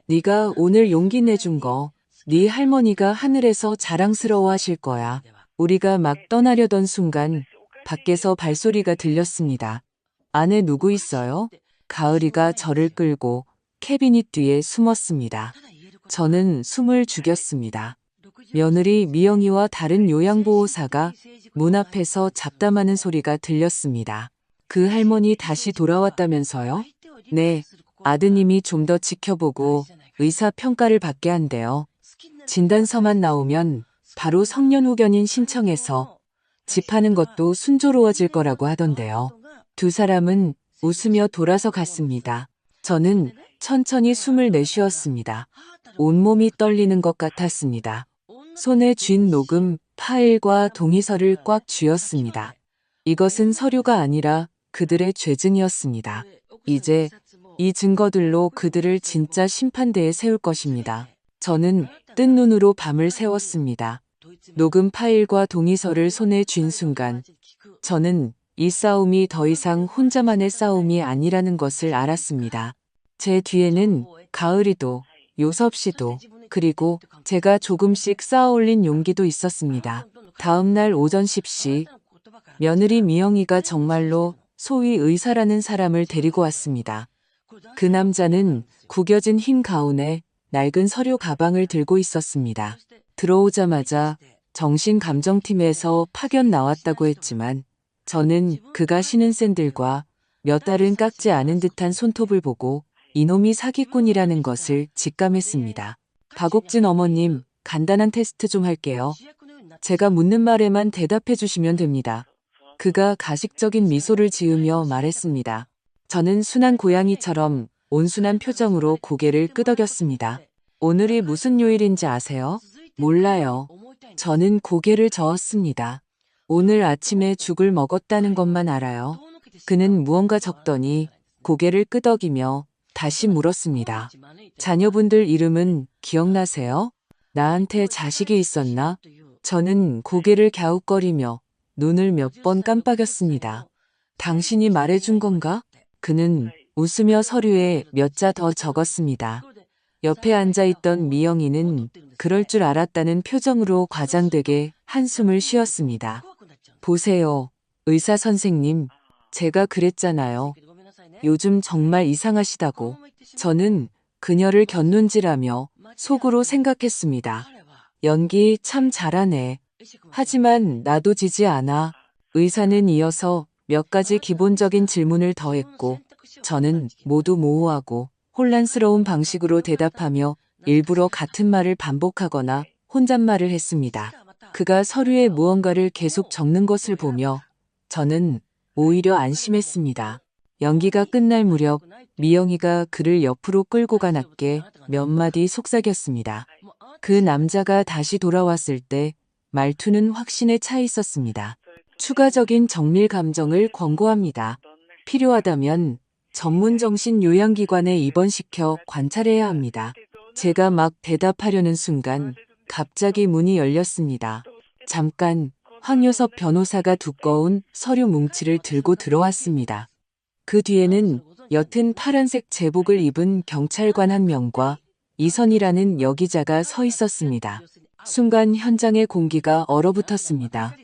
네가 오늘 용기 내준 거 네 할머니가 하늘에서 자랑스러워하실 거야. 우리가 막 떠나려던 순간 밖에서 발소리가 들렸습니다. 안에 누구 있어요? 가을이가 저를 끌고 캐비닛 뒤에 숨었습니다. 저는 숨을 죽였습니다. 며느리 미영이와 다른 요양보호사가 문 앞에서 잡담하는 소리가 들렸습니다. 그 할머니 다시 돌아왔다면서요? 네, 아드님이 좀 더 지켜보고 의사 평가를 받게 한대요. 진단서만 나오면 바로 성년후견인 신청해서 집하는 것도 순조로워질 거라고 하던데요. 두 사람은 웃으며 돌아서 갔습니다. 저는 천천히 숨을 내쉬었습니다. 온몸이 떨리는 것 같았습니다. 손에 쥔 녹음 파일과 동의서를 꽉 쥐었습니다. 이것은 서류가 아니라 그들의 죄증이었습니다. 이제 이 증거들로 그들을 진짜 심판대에 세울 것입니다. 저는 뜬 눈으로 밤을 새웠습니다. 녹음 파일과 동의서를 손에 쥔 순간 저는 이 싸움이 더 이상 혼자만의 싸움이 아니라는 것을 알았습니다. 제 뒤에는 가을이도, 요섭 씨도, 그리고 제가 조금씩 쌓아올린 용기도 있었습니다. 다음 날 오전 10시, 며느리 미영이가 정말로 소위 의사라는 사람을 데리고 왔습니다. 그 남자는 구겨진 흰 가운에 낡은 서류 가방을 들고 있었습니다. 들어오자마자 정신감정팀에서 파견 나왔다고 했지만 저는 그가 신은 샌들과 몇 달은 깎지 않은 듯한 손톱을 보고 이놈이 사기꾼이라는 것을 직감했습니다. 박옥진 어머님, 간단한 테스트 좀 할게요. 제가 묻는 말에만 대답해 주시면 됩니다. 그가 가식적인 미소를 지으며 말했습니다. 저는 순한 고양이처럼 온순한 표정으로 고개를 끄덕였습니다. 오늘이 무슨 요일인지 아세요? 몰라요. 저는 고개를 저었습니다. 오늘 아침에 죽을 먹었다는 것만 알아요. 그는 무언가 적더니 고개를 끄덕이며 다시 물었습니다. 자녀분들 이름은 기억나세요? 나한테 자식이 있었나? 저는 고개를 갸웃거리며 눈을 몇 번 깜빡였습니다. 당신이 말해준 건가? 그는 웃으며 서류에 몇 자 더 적었습니다. 옆에 앉아있던 미영이는 그럴 줄 알았다는 표정으로 과장되게 한숨을 쉬었습니다. 보세요, 의사 선생님. 제가 그랬잖아요. 요즘 정말 이상하시다고. 저는 그녀를 곁눈질하며 속으로 생각했습니다. 연기 참 잘하네. 하지만 나도 지지 않아. 의사는 이어서 몇 가지 기본적인 질문을 더했고 저는 모두 모호하고 혼란스러운 방식으로 대답하며 일부러 같은 말을 반복하거나 혼잣말을 했습니다. 그가 서류에 무언가를 계속 적는 것을 보며 저는 오히려 안심했습니다. 연기가 끝날 무렵 미영이가 그를 옆으로 끌고 가 낮게 몇 마디 속삭였습니다. 그 남자가 다시 돌아왔을 때 말투는 확신에 차 있었습니다. 추가적인 정밀 감정을 권고합니다. 필요하다면 전문 정신 요양기관에 입원시켜 관찰해야 합니다. 제가 막 대답하려는 순간 갑자기 문이 열렸습니다. 잠깐, 황요섭 변호사가 두꺼운 서류 뭉치를 들고 들어왔습니다. 그 뒤에는 옅은 파란색 제복을 입은 경찰관 한 명과 이선이라는 여기자가 서 있었습니다. 순간 현장의 공기가 얼어붙었습니다.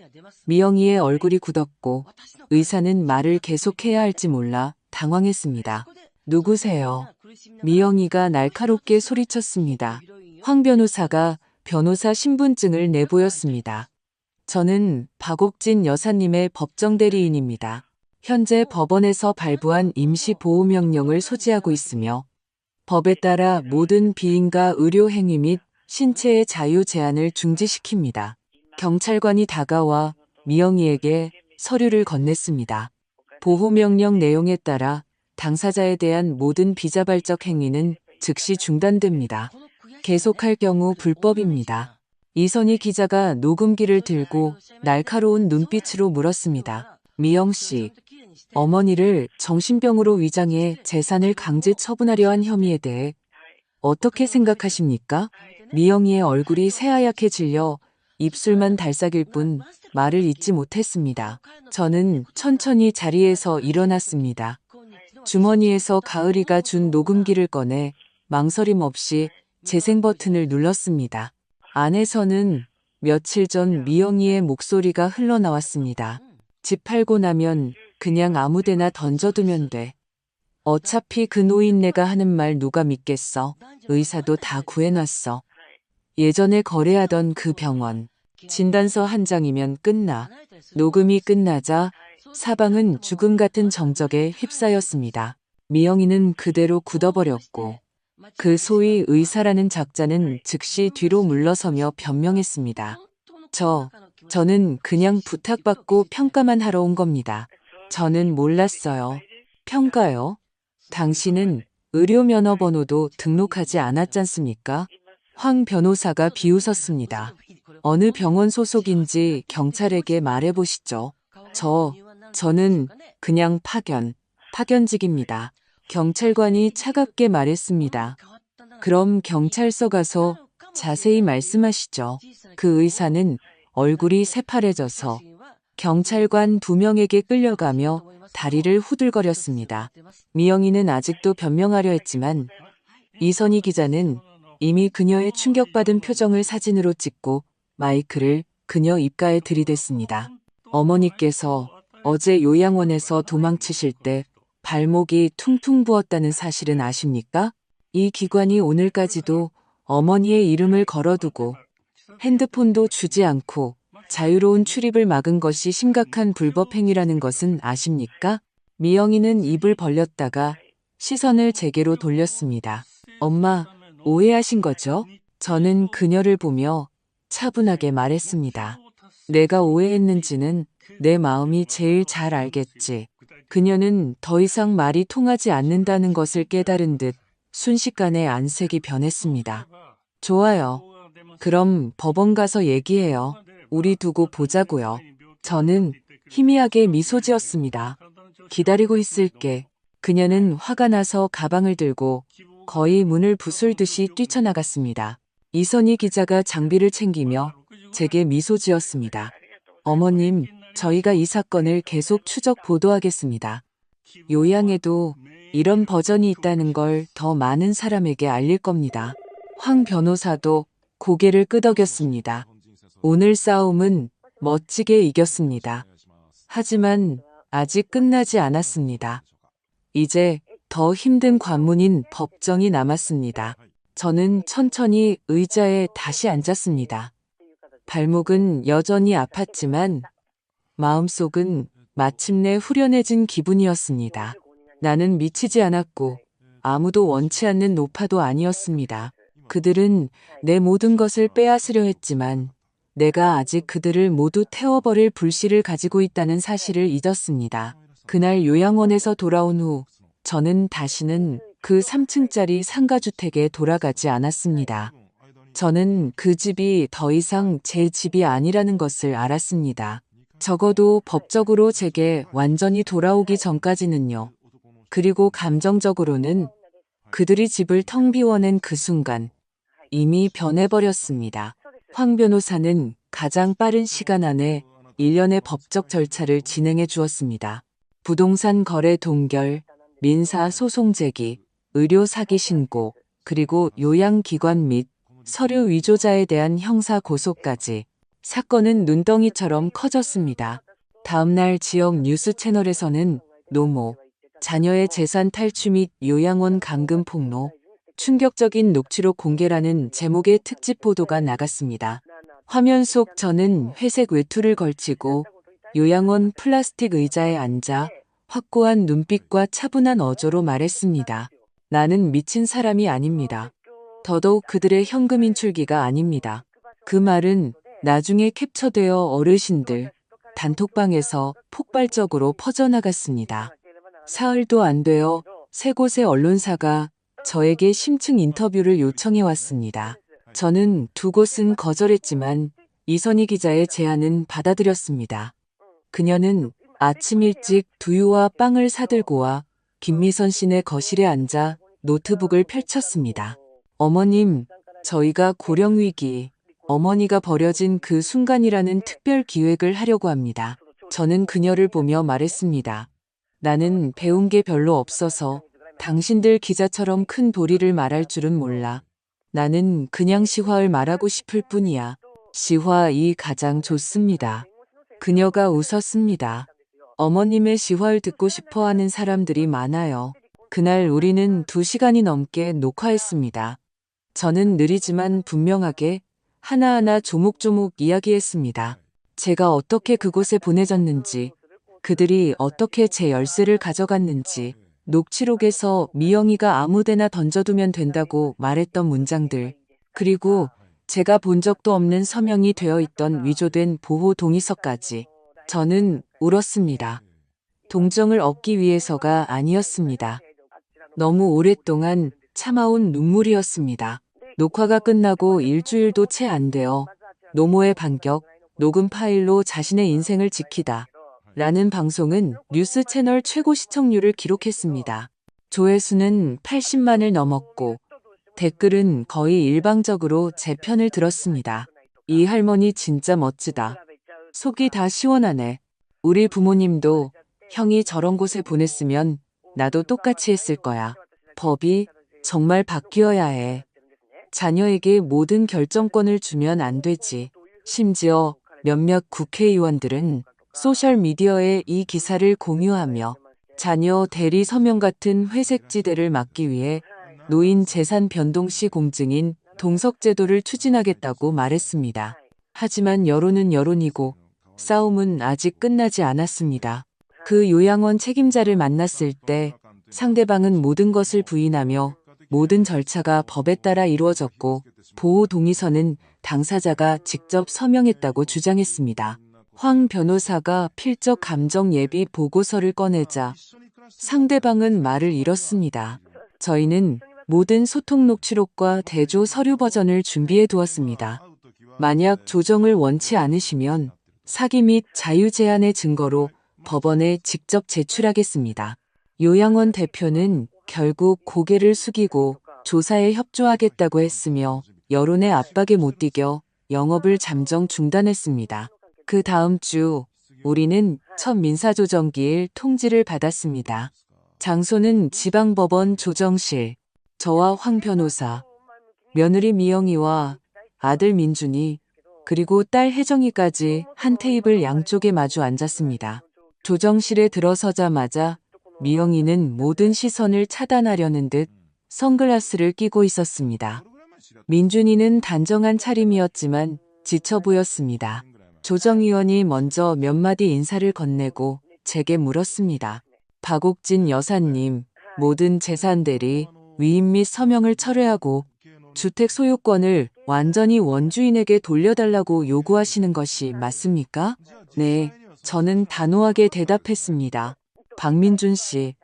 미영이의 얼굴이 굳었고 의사는 말을 계속해야 할지 몰라 당황했습니다. 누구세요? 미영이가 날카롭게 소리쳤습니다. 황 변호사가 변호사 신분증을 내보였습니다. 저는 박옥진 여사님의 법정 대리인입니다. 현재 법원에서 발부한 임시보호명령을 소지하고 있으며 법에 따라 모든 비인가 의료 행위 및 신체의 자유 제한을 중지시킵니다. 경찰관이 다가와 미영이에게 서류를 건넸습니다. 보호명령 내용에 따라 당사자에 대한 모든 비자발적 행위는 즉시 중단됩니다. 계속할 경우 불법입니다. 이선희 기자가 녹음기를 들고 날카로운 눈빛으로 물었습니다. 미영 씨, 어머니를 정신병으로 위장해 재산을 강제 처분하려 한 혐의에 대해 어떻게 생각하십니까? 미영이의 얼굴이 새하얗게 질려 입술만 달싹일 뿐 말을 잇지 못했습니다. 저는 천천히 자리에서 일어났습니다. 주머니에서 가을이가 준 녹음기를 꺼내 망설임 없이 재생 버튼을 눌렀습니다. 안에서는 며칠 전 미영이의 목소리가 흘러나왔습니다. 집 팔고 나면 그냥 아무데나 던져두면 돼. 어차피 그 노인네가 하는 말 누가 믿겠어. 의사도 다 구해놨어. 예전에 거래하던 그 병원. 진단서 한 장이면 끝나. 녹음이 끝나자 사방은 죽음 같은 정적에 휩싸였습니다. 미영이는 그대로 굳어버렸고 그 소위 의사라는 작자는 즉시 뒤로 물러서며 변명했습니다. 저는 그냥 부탁받고 평가만 하러 온 겁니다. 저는 몰랐어요. 평가요? 당신은 의료면허번호도 등록하지 않았잖습니까? 황 변호사가 비웃었습니다. 어느 병원 소속인지 경찰에게 말해보시죠. 저는 그냥 파견직입니다. 경찰관이 차갑게 말했습니다. 그럼 경찰서 가서 자세히 말씀하시죠. 그 의사는 얼굴이 새파래져서 경찰관 2명에게 끌려가며 다리를 후들거렸습니다. 미영이는 아직도 변명하려 했지만 이선희 기자는 이미 그녀의 충격받은 표정을 사진으로 찍고 마이크를 그녀 입가에 들이댔습니다. 어머니께서 어제 요양원에서 도망치실 때 발목이 퉁퉁 부었다는 사실은 아십니까? 이 기관이 오늘까지도 어머니의 이름을 걸어두고 핸드폰도 주지 않고 자유로운 출입을 막은 것이 심각한 불법 행위라는 것은 아십니까? 미영이는 입을 벌렸다가 시선을 제게로 돌렸습니다. 엄마, 오해하신 거죠? 저는 그녀를 보며 차분하게 말했습니다. 내가 오해했는지는 내 마음이 제일 잘 알겠지. 그녀는 더 이상 말이 통하지 않는다는 것을 깨달은 듯 순식간에 안색이 변했습니다. 좋아요. 그럼 법원 가서 얘기해요. 우리 두고 보자고요. 저는 희미하게 미소 지었습니다. 기다리고 있을게. 그녀는 화가 나서 가방을 들고 거의 문을 부술듯이 뛰쳐나갔습니다. 이선희 기자가 장비를 챙기며 제게 미소 지었습니다. 어머님, 저희가 이 사건을 계속 추적 보도하겠습니다. 요양에도 이런 버전이 있다는 걸 더 많은 사람에게 알릴 겁니다. 황 변호사도 고개를 끄덕였습니다. 오늘 싸움은 멋지게 이겼습니다. 하지만 아직 끝나지 않았습니다. 이제 더 힘든 관문인 법정이 남았습니다. 저는 천천히 의자에 다시 앉았습니다. 발목은 여전히 아팠지만 마음속은 마침내 후련해진 기분이었습니다. 나는 미치지 않았고 아무도 원치 않는 노파도 아니었습니다. 그들은 내 모든 것을 빼앗으려 했지만 내가 아직 그들을 모두 태워버릴 불씨를 가지고 있다는 사실을 잊었습니다. 그날 요양원에서 돌아온 후 저는 다시는 그 3층짜리 상가주택에 돌아가지 않았습니다. 저는 그 집이 더 이상 제 집이 아니라는 것을 알았습니다. 적어도 법적으로 제게 완전히 돌아오기 전까지는요. 그리고 감정적으로는 그들이 집을 텅 비워낸 그 순간 이미 변해버렸습니다. 황 변호사는 가장 빠른 시간 안에 일련의 법적 절차를 진행해 주었습니다. 부동산 거래 동결, 민사 소송 제기, 의료 사기 신고, 그리고 요양기관 및 서류 위조자에 대한 형사 고소까지 사건은 눈덩이처럼 커졌습니다. 다음날 지역 뉴스 채널에서는 노모, 자녀의 재산 탈취 및 요양원 감금 폭로, 충격적인 녹취록 공개라는 제목의 특집 보도가 나갔습니다. 화면 속 저는 회색 외투를 걸치고 요양원 플라스틱 의자에 앉아 확고한 눈빛과 차분한 어조로 말했습니다. 나는 미친 사람이 아닙니다. 더더욱 그들의 현금 인출기가 아닙니다. 그 말은 나중에 캡처되어 어르신들 단톡방에서 폭발적으로 퍼져나갔습니다. 사흘도 안 되어 세 곳의 언론사가 저에게 심층 인터뷰를 요청해 왔습니다. 저는 두 곳은 거절했지만 이선희 기자의 제안은 받아들였습니다. 그녀는 아침 일찍 두유와 빵을 사들고 와 김미선 씨네 거실에 앉아 노트북을 펼쳤습니다. 어머님, 저희가 고령위기, 어머니가 버려진 그 순간이라는 특별 기획을 하려고 합니다. 저는 그녀를 보며 말했습니다. 나는 배운 게 별로 없어서 당신들 기자처럼 큰 도리를 말할 줄은 몰라. 나는 그냥 시화를 말하고 싶을 뿐이야. 시화이 가장 좋습니다. 그녀가 웃었습니다. 어머님의 시화를 듣고 싶어 하는 사람들이 많아요. 그날 우리는 2시간이 넘게 녹화했습니다. 저는 느리지만 분명하게 하나하나 조목조목 이야기했습니다. 제가 어떻게 그곳에 보내졌는지, 그들이 어떻게 제 열쇠를 가져갔는지, 녹취록에서 미영이가 아무데나 던져두면 된다고 말했던 문장들, 그리고 제가 본 적도 없는 서명이 되어 있던 위조된 보호 동의서까지. 저는 울었습니다. 동정을 얻기 위해서가 아니었습니다. 너무 오랫동안 참아온 눈물이었습니다. 녹화가 끝나고 일주일도 채 안 되어 노모의 반격, 녹음 파일로 자신의 인생을 지키다 라는 방송은 뉴스 채널 최고 시청률을 기록했습니다. 조회수는 80만을 넘었고 댓글은 거의 일방적으로 제 편을 들었습니다. 이 할머니 진짜 멋지다. 속이 다 시원하네. 우리 부모님도 형이 저런 곳에 보냈으면 나도 똑같이 했을 거야. 법이 정말 바뀌어야 해. 자녀에게 모든 결정권을 주면 안 되지. 심지어 몇몇 국회의원들은 소셜미디어에 이 기사를 공유하며 자녀 대리 서명 같은 회색지대를 막기 위해 노인 재산 변동 시 공증인 동석제도를 추진하겠다고 말했습니다. 하지만 여론은 여론이고 싸움은 아직 끝나지 않았습니다. 그 요양원 책임자를 만났을 때 상대방은 모든 것을 부인하며 모든 절차가 법에 따라 이루어졌고 보호 동의서는 당사자가 직접 서명했다고 주장했습니다. 황 변호사가 필적 감정 예비 보고서를 꺼내자 상대방은 말을 잃었습니다. 저희는 모든 소통 녹취록과 대조 서류 버전을 준비해 두었습니다. 만약 조정을 원치 않으시면 사기 및 자유 제한의 증거로 법원에 직접 제출하겠습니다. 요양원 대표는 결국 고개를 숙이고 조사에 협조하겠다고 했으며 여론의 압박에 못 이겨 영업을 잠정 중단했습니다. 그 다음 주 우리는 첫 민사조정기일 통지를 받았습니다. 장소는 지방법원 조정실. 저와 황 변호사, 며느리 미영이와 아들 민준이, 그리고 딸 혜정이까지 한 테이블 양쪽에 마주 앉았습니다. 조정실에 들어서자마자 미영이는 모든 시선을 차단하려는 듯 선글라스를 끼고 있었습니다. 민준이는 단정한 차림이었지만 지쳐 보였습니다. 조정위원이 먼저 몇 마디 인사를 건네고 제게 물었습니다. 박옥진 여사님, 모든 재산 대리, 위임 및 서명을 철회하고 주택 소유권을 완전히 원주인에게 돌려달라고 요구하시는 것이 맞습니까? 네, 저는 단호하게 대답했습니다. 박민준 씨,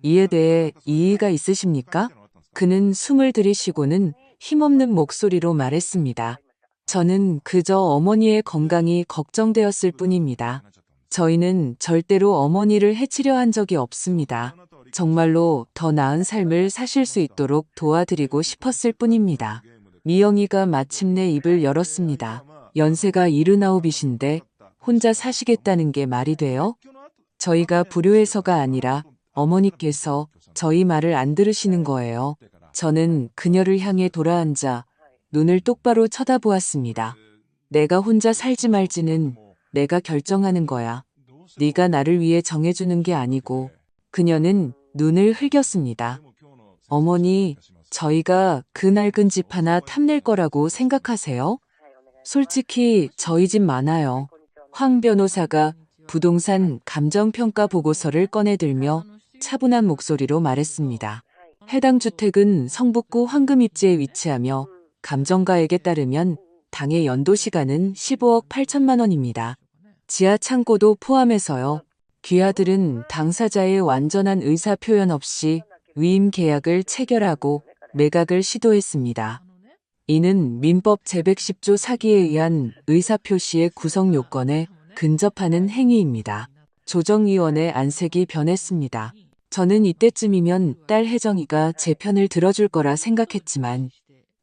이에 대해 이의가 있으십니까? 그는 숨을 들이쉬고는 힘없는 목소리로 말했습니다. 저는 그저 어머니의 건강이 걱정되었을 뿐입니다. 저희는 절대로 어머니를 해치려 한 적이 없습니다. 정말로 더 나은 삶을 사실 수 있도록 도와드리고 싶었을 뿐입니다. 미영이가 마침내 입을 열었습니다. 연세가 79이신데 혼자 사시겠다는 게 말이 돼요? 저희가 불효해서가 아니라 어머니께서 저희 말을 안 들으시는 거예요. 저는 그녀를 향해 돌아앉아 눈을 똑바로 쳐다보았습니다. 내가 혼자 살지 말지는 내가 결정하는 거야. 네가 나를 위해 정해주는 게 아니고. 그녀는 눈을 흘겼습니다. 어머니, 저희가 그 낡은 집 하나 탐낼 거라고 생각하세요? 솔직히 저희 집 많아요. 황 변호사가 부동산 감정평가 보고서를 꺼내들며 차분한 목소리로 말했습니다. 해당 주택은 성북구 황금입지에 위치하며 감정가액에 따르면 당해 연도 시간은 15억 8천만 원입니다. 지하 창고도 포함해서요. 귀하들은 당사자의 완전한 의사 표현 없이 위임 계약을 체결하고 매각을 시도했습니다. 이는 민법 제110조 사기에 의한 의사표시의 구성 요건에 근접하는 행위입니다. 조정위원회 안색이 변했습니다. 저는 이때쯤이면 딸 혜정이가 제 편을 들어줄 거라 생각했지만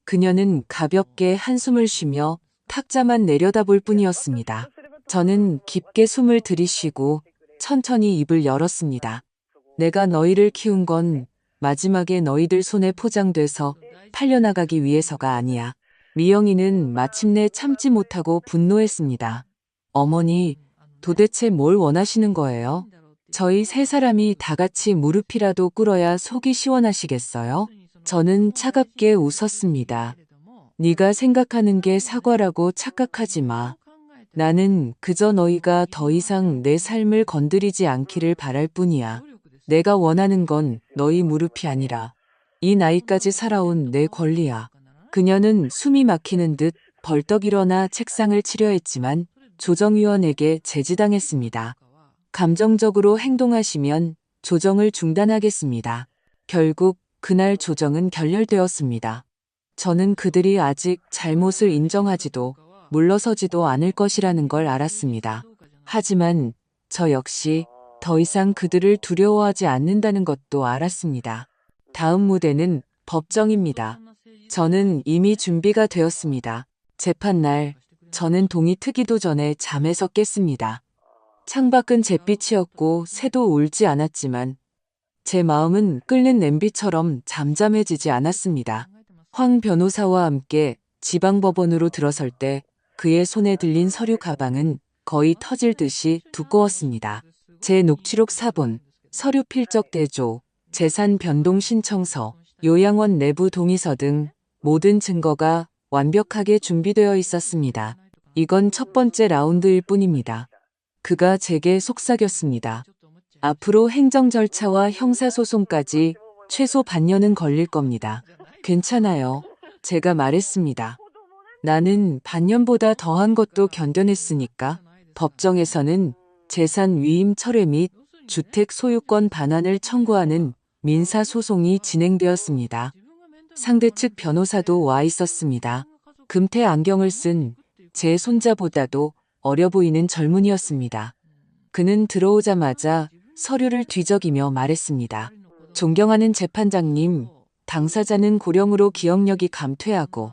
그녀는 가볍게 한숨을 쉬며 탁자만 내려다볼 뿐이었습니다. 저는 깊게 숨을 들이쉬고 천천히 입을 열었습니다. 내가 너희를 키운 건 마지막에 너희들 손에 포장돼서 팔려나가기 위해서가 아니야. 미영이는 마침내 참지 못하고 분노했습니다. 어머니, 도대체 뭘 원하시는 거예요? 저희 세 사람이 다 같이 무릎이라도 꿇어야 속이 시원하시겠어요? 저는 차갑게 웃었습니다. 네가 생각하는 게 사과라고 착각하지 마. 나는 그저 너희가 더 이상 내 삶을 건드리지 않기를 바랄 뿐이야. 내가 원하는 건 너희 무릎이 아니라 이 나이까지 살아온 내 권리야. 그녀는 숨이 막히는 듯 벌떡 일어나 책상을 치려 했지만 조정위원에게 제지당했습니다. 감정적으로 행동하시면 조정을 중단하겠습니다. 결국 그날 조정은 결렬되었습니다. 저는 그들이 아직 잘못을 인정하지도 물러서지도 않을 것이라는 걸 알았습니다. 하지만 저 역시 더 이상 그들을 두려워하지 않는다는 것도 알았습니다. 다음 무대는 법정입니다. 저는 이미 준비가 되었습니다. 재판날 저는 동이 트기도 전에 잠에서 깼습니다. 창밖은 잿빛이었고 새도 울지 않았지만 제 마음은 끓는 냄비처럼 잠잠해지지 않았습니다. 황 변호사와 함께 지방법원으로 들어설 때 그의 손에 들린 서류 가방은 거의 터질 듯이 두꺼웠습니다. 제 녹취록 사본, 서류 필적 대조, 재산 변동 신청서, 요양원 내부 동의서 등 모든 증거가 완벽하게 준비되어 있었습니다. 이건 첫 번째 라운드일 뿐입니다. 그가 제게 속삭였습니다. 앞으로 행정 절차와 형사소송까지 최소 반년은 걸릴 겁니다. 괜찮아요. 제가 말했습니다. 나는 반년보다 더한 것도 견뎌냈으니까. 법정에서는 재산 위임 철회 및 주택 소유권 반환을 청구하는 민사소송이 진행되었습니다. 상대 측 변호사도 와 있었습니다. 금태 안경을 쓴 제 손자보다도 어려 보이는 젊은이였습니다. 그는 들어오자마자 서류를 뒤적이며 말했습니다. 존경하는 재판장님, 당사자는 고령으로 기억력이 감퇴하고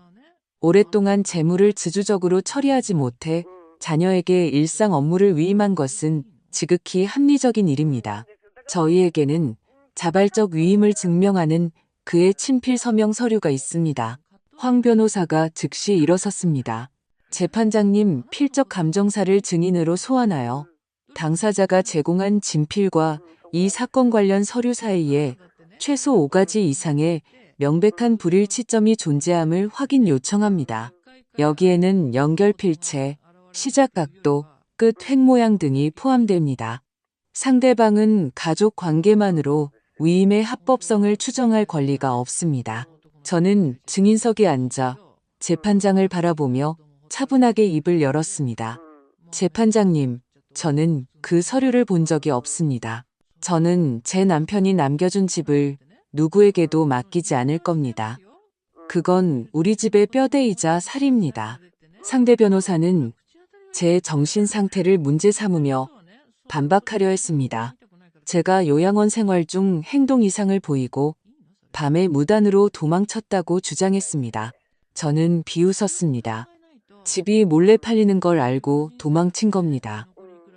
오랫동안 재물을自주적으로 처리하지 못해 자녀에게 일상 업무를 위임한 것은 지극히 합리적인 일입니다. 저희에게는 자발적 위임을 증명하는 그의 친필 서명 서류가 있습니다. 황 변호사가 즉시 일어섰습니다. 재판장님, 필적 감정사를 증인으로 소환하여 당사자가 제공한 진필과 이 사건 관련 서류 사이에 최소 5가지 이상의 명백한 불일치점이 존재함을 확인 요청합니다. 여기에는 연결필체, 시작각도, 끝 획모양 등이 포함됩니다. 상대방은 가족 관계만으로 위임의 합법성을 추정할 권리가 없습니다. 저는 증인석에 앉아 재판장을 바라보며 차분하게 입을 열었습니다. 재판장님, 저는 그 서류를 본 적이 없습니다. 저는 제 남편이 남겨준 집을 누구에게도 맡기지 않을 겁니다. 그건 우리 집의 뼈대이자 살입니다. 상대 변호사는 제 정신 상태를 문제 삼으며 반박하려 했습니다. 제가 요양원 생활 중 행동 이상을 보이고 밤에 무단으로 도망쳤다고 주장했습니다. 저는 비웃었습니다. 집이 몰래 팔리는 걸 알고 도망친 겁니다.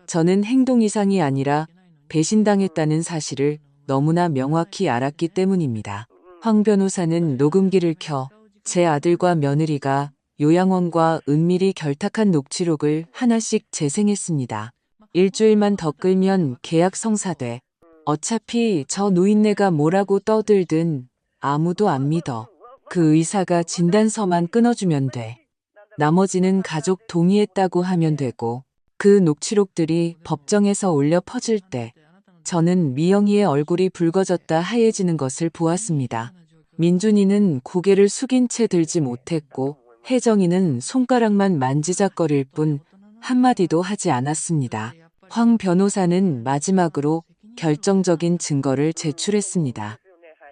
저는 행동 이상이 아니라 배신당했다는 사실을 너무나 명확히 알았기 때문입니다. 황 변호사는 녹음기를 켜 제 아들과 며느리가 요양원과 은밀히 결탁한 녹취록을 하나씩 재생했습니다. 일주일만 더 끌면 계약 성사돼. 어차피 저 노인네가 뭐라고 떠들든 아무도 안 믿어. 그 의사가 진단서만 끊어주면 돼. 나머지는 가족 동의했다고 하면 되고. 그 녹취록들이 법정에서 울려 퍼질 때 저는 미영이의 얼굴이 붉어졌다 하얘지는 것을 보았습니다. 민준이는 고개를 숙인 채 들지 못했고 혜정이는 손가락만 만지작거릴 뿐 한마디도 하지 않았습니다. 황 변호사는 마지막으로 결정적인 증거를 제출했습니다.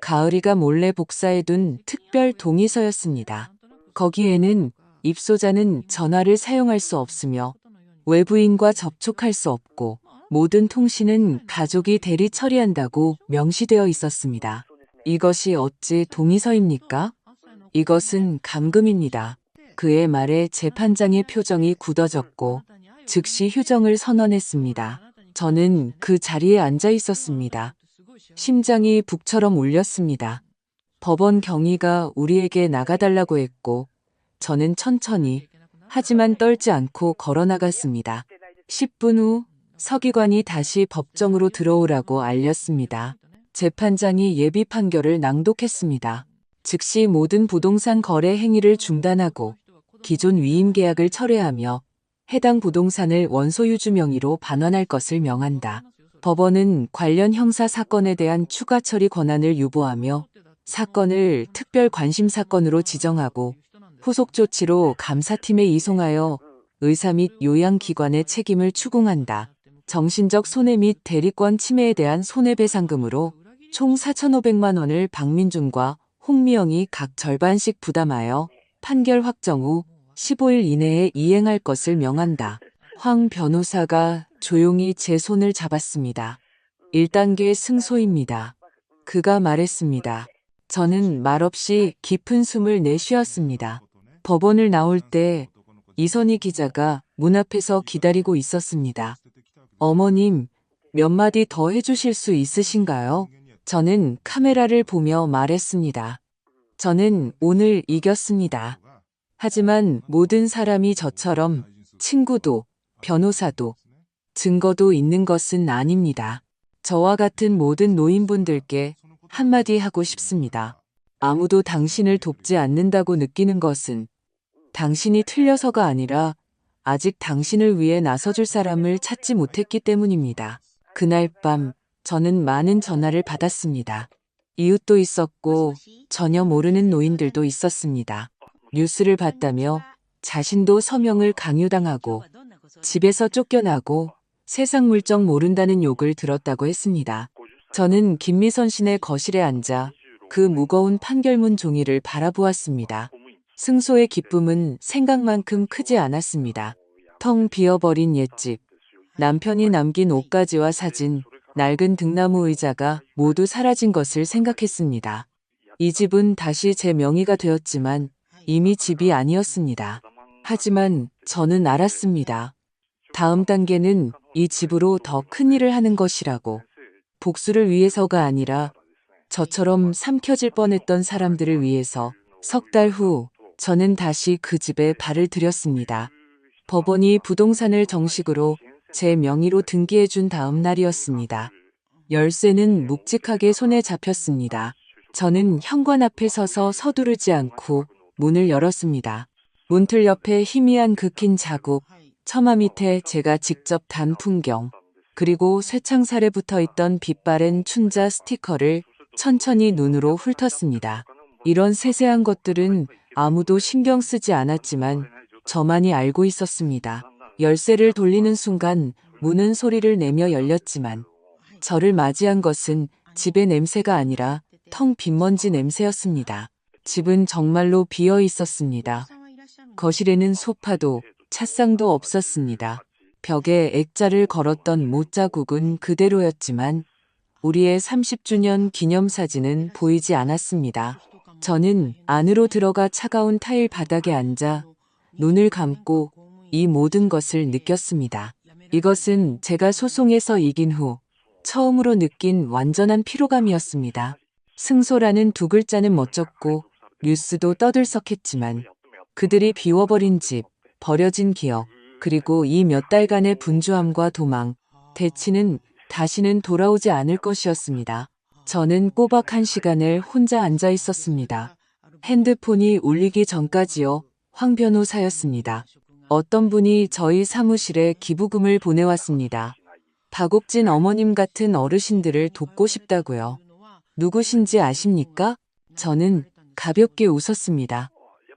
가을이가 몰래 복사해둔 특별 동의서였습니다. 거기에는 입소자는 전화를 사용할 수 없으며 외부인과 접촉할 수 없고 모든 통신은 가족이 대리 처리한다고 명시되어 있었습니다. 이것이 어찌 동의서입니까? 이것은 감금입니다. 그의 말에 재판장의 표정이 굳어졌고 즉시 휴정을 선언했습니다. 저는 그 자리에 앉아 있었습니다. 심장이 북처럼 울렸습니다. 법원 경위가 우리에게 나가달라고 했고 저는 천천히 하지만 떨지 않고 걸어나갔습니다. 10분 후 서기관이 다시 법정으로 들어오라고 알렸습니다. 재판장이 예비 판결을 낭독했습니다. 즉시 모든 부동산 거래 행위를 중단하고 기존 위임 계약을 철회하며 해당 부동산을 원소유주 명의로 반환할 것을 명한다. 법원은 관련 형사 사건에 대한 추가 처리 권한을 유보하며 사건을 특별 관심 사건으로 지정하고 후속 조치로 감사팀에 이송하여 의사 및 요양기관의 책임을 추궁한다. 정신적 손해 및 대리권 침해에 대한 손해배상금으로 총 4,500만 원을 박민준과 홍미영이 각 절반씩 부담하여 판결 확정 후 15일 이내에 이행할 것을 명한다. 황 변호사가 조용히 제 손을 잡았습니다. 1단계 승소입니다. 그가 말했습니다. 저는 말없이 깊은 숨을 내쉬었습니다. 법원을 나올 때 이선희 기자가 문 앞에서 기다리고 있었습니다. 어머님, 몇 마디 더 해주실 수 있으신가요? 저는 카메라를 보며 말했습니다. 저는 오늘 이겼습니다. 하지만 모든 사람이 저처럼 친구도, 변호사도, 증거도 있는 것은 아닙니다. 저와 같은 모든 노인분들께 한마디 하고 싶습니다. 아무도 당신을 돕지 않는다고 느끼는 것은 당신이 틀려서가 아니라 아직 당신을 위해 나서줄 사람을 찾지 못했기 때문입니다. 그날 밤 저는 많은 전화를 받았습니다. 이웃도 있었고 전혀 모르는 노인들도 있었습니다. 뉴스를 봤다며 자신도 서명을 강요당하고 집에서 쫓겨나고 세상 물정 모른다는 욕을 들었다고 했습니다. 저는 김미선 씨네 거실에 앉아 그 무거운 판결문 종이를 바라보았습니다. 승소의 기쁨은 생각만큼 크지 않았습니다. 텅 비어버린 옛집, 남편이 남긴 옷가지와 사진, 낡은 등나무 의자가 모두 사라진 것을 생각했습니다. 이 집은 다시 제 명의가 되었지만 이미 집이 아니었습니다. 하지만 저는 알았습니다. 다음 단계는 이 집으로 더 큰 일을 하는 것이라고. 복수를 위해서가 아니라 저처럼 삼켜질 뻔했던 사람들을 위해서. 석 달 후 저는 다시 그 집에 발을 들였습니다. 법원이 부동산을 정식으로 제 명의로 등기해 준 다음 날이었습니다. 열쇠는 묵직하게 손에 잡혔습니다. 저는 현관 앞에 서서 서두르지 않고 문을 열었습니다. 문틀 옆에 희미한 긁힌 자국, 처마 밑에 제가 직접 단 풍경, 그리고 쇠창살에 붙어 있던 빛바랜 춘자 스티커를 천천히 눈으로 훑었습니다. 이런 세세한 것들은 아무도 신경 쓰지 않았지만 저만이 알고 있었습니다. 열쇠를 돌리는 순간 문은 소리를 내며 열렸지만 저를 맞이한 것은 집의 냄새가 아니라 텅 빈 먼지 냄새였습니다. 집은 정말로 비어 있었습니다. 거실에는 소파도 찻상도 없었습니다. 벽에 액자를 걸었던 못자국은 그대로였지만 우리의 30주년 기념사진은 보이지 않았습니다. 저는 안으로 들어가 차가운 타일 바닥에 앉아 눈을 감고 이 모든 것을 느꼈습니다. 이것은 제가 소송에서 이긴 후 처음으로 느낀 완전한 피로감이었습니다. 승소라는 두 글자는 멋졌고 뉴스도 떠들썩했지만 그들이 비워버린 집, 버려진 기억, 그리고 이 몇 달간의 분주함과 도망, 대치는 다시는 돌아오지 않을 것이었습니다. 저는 꼬박 1시간을 혼자 앉아 있었습니다. 핸드폰이 울리기 전까지요. 황 변호사였습니다. 어떤 분이 저희 사무실에 기부금을 보내왔습니다. 박옥진 어머님 같은 어르신들을 돕고 싶다고요. 누구신지 아십니까? 저는 가볍게 웃었습니다.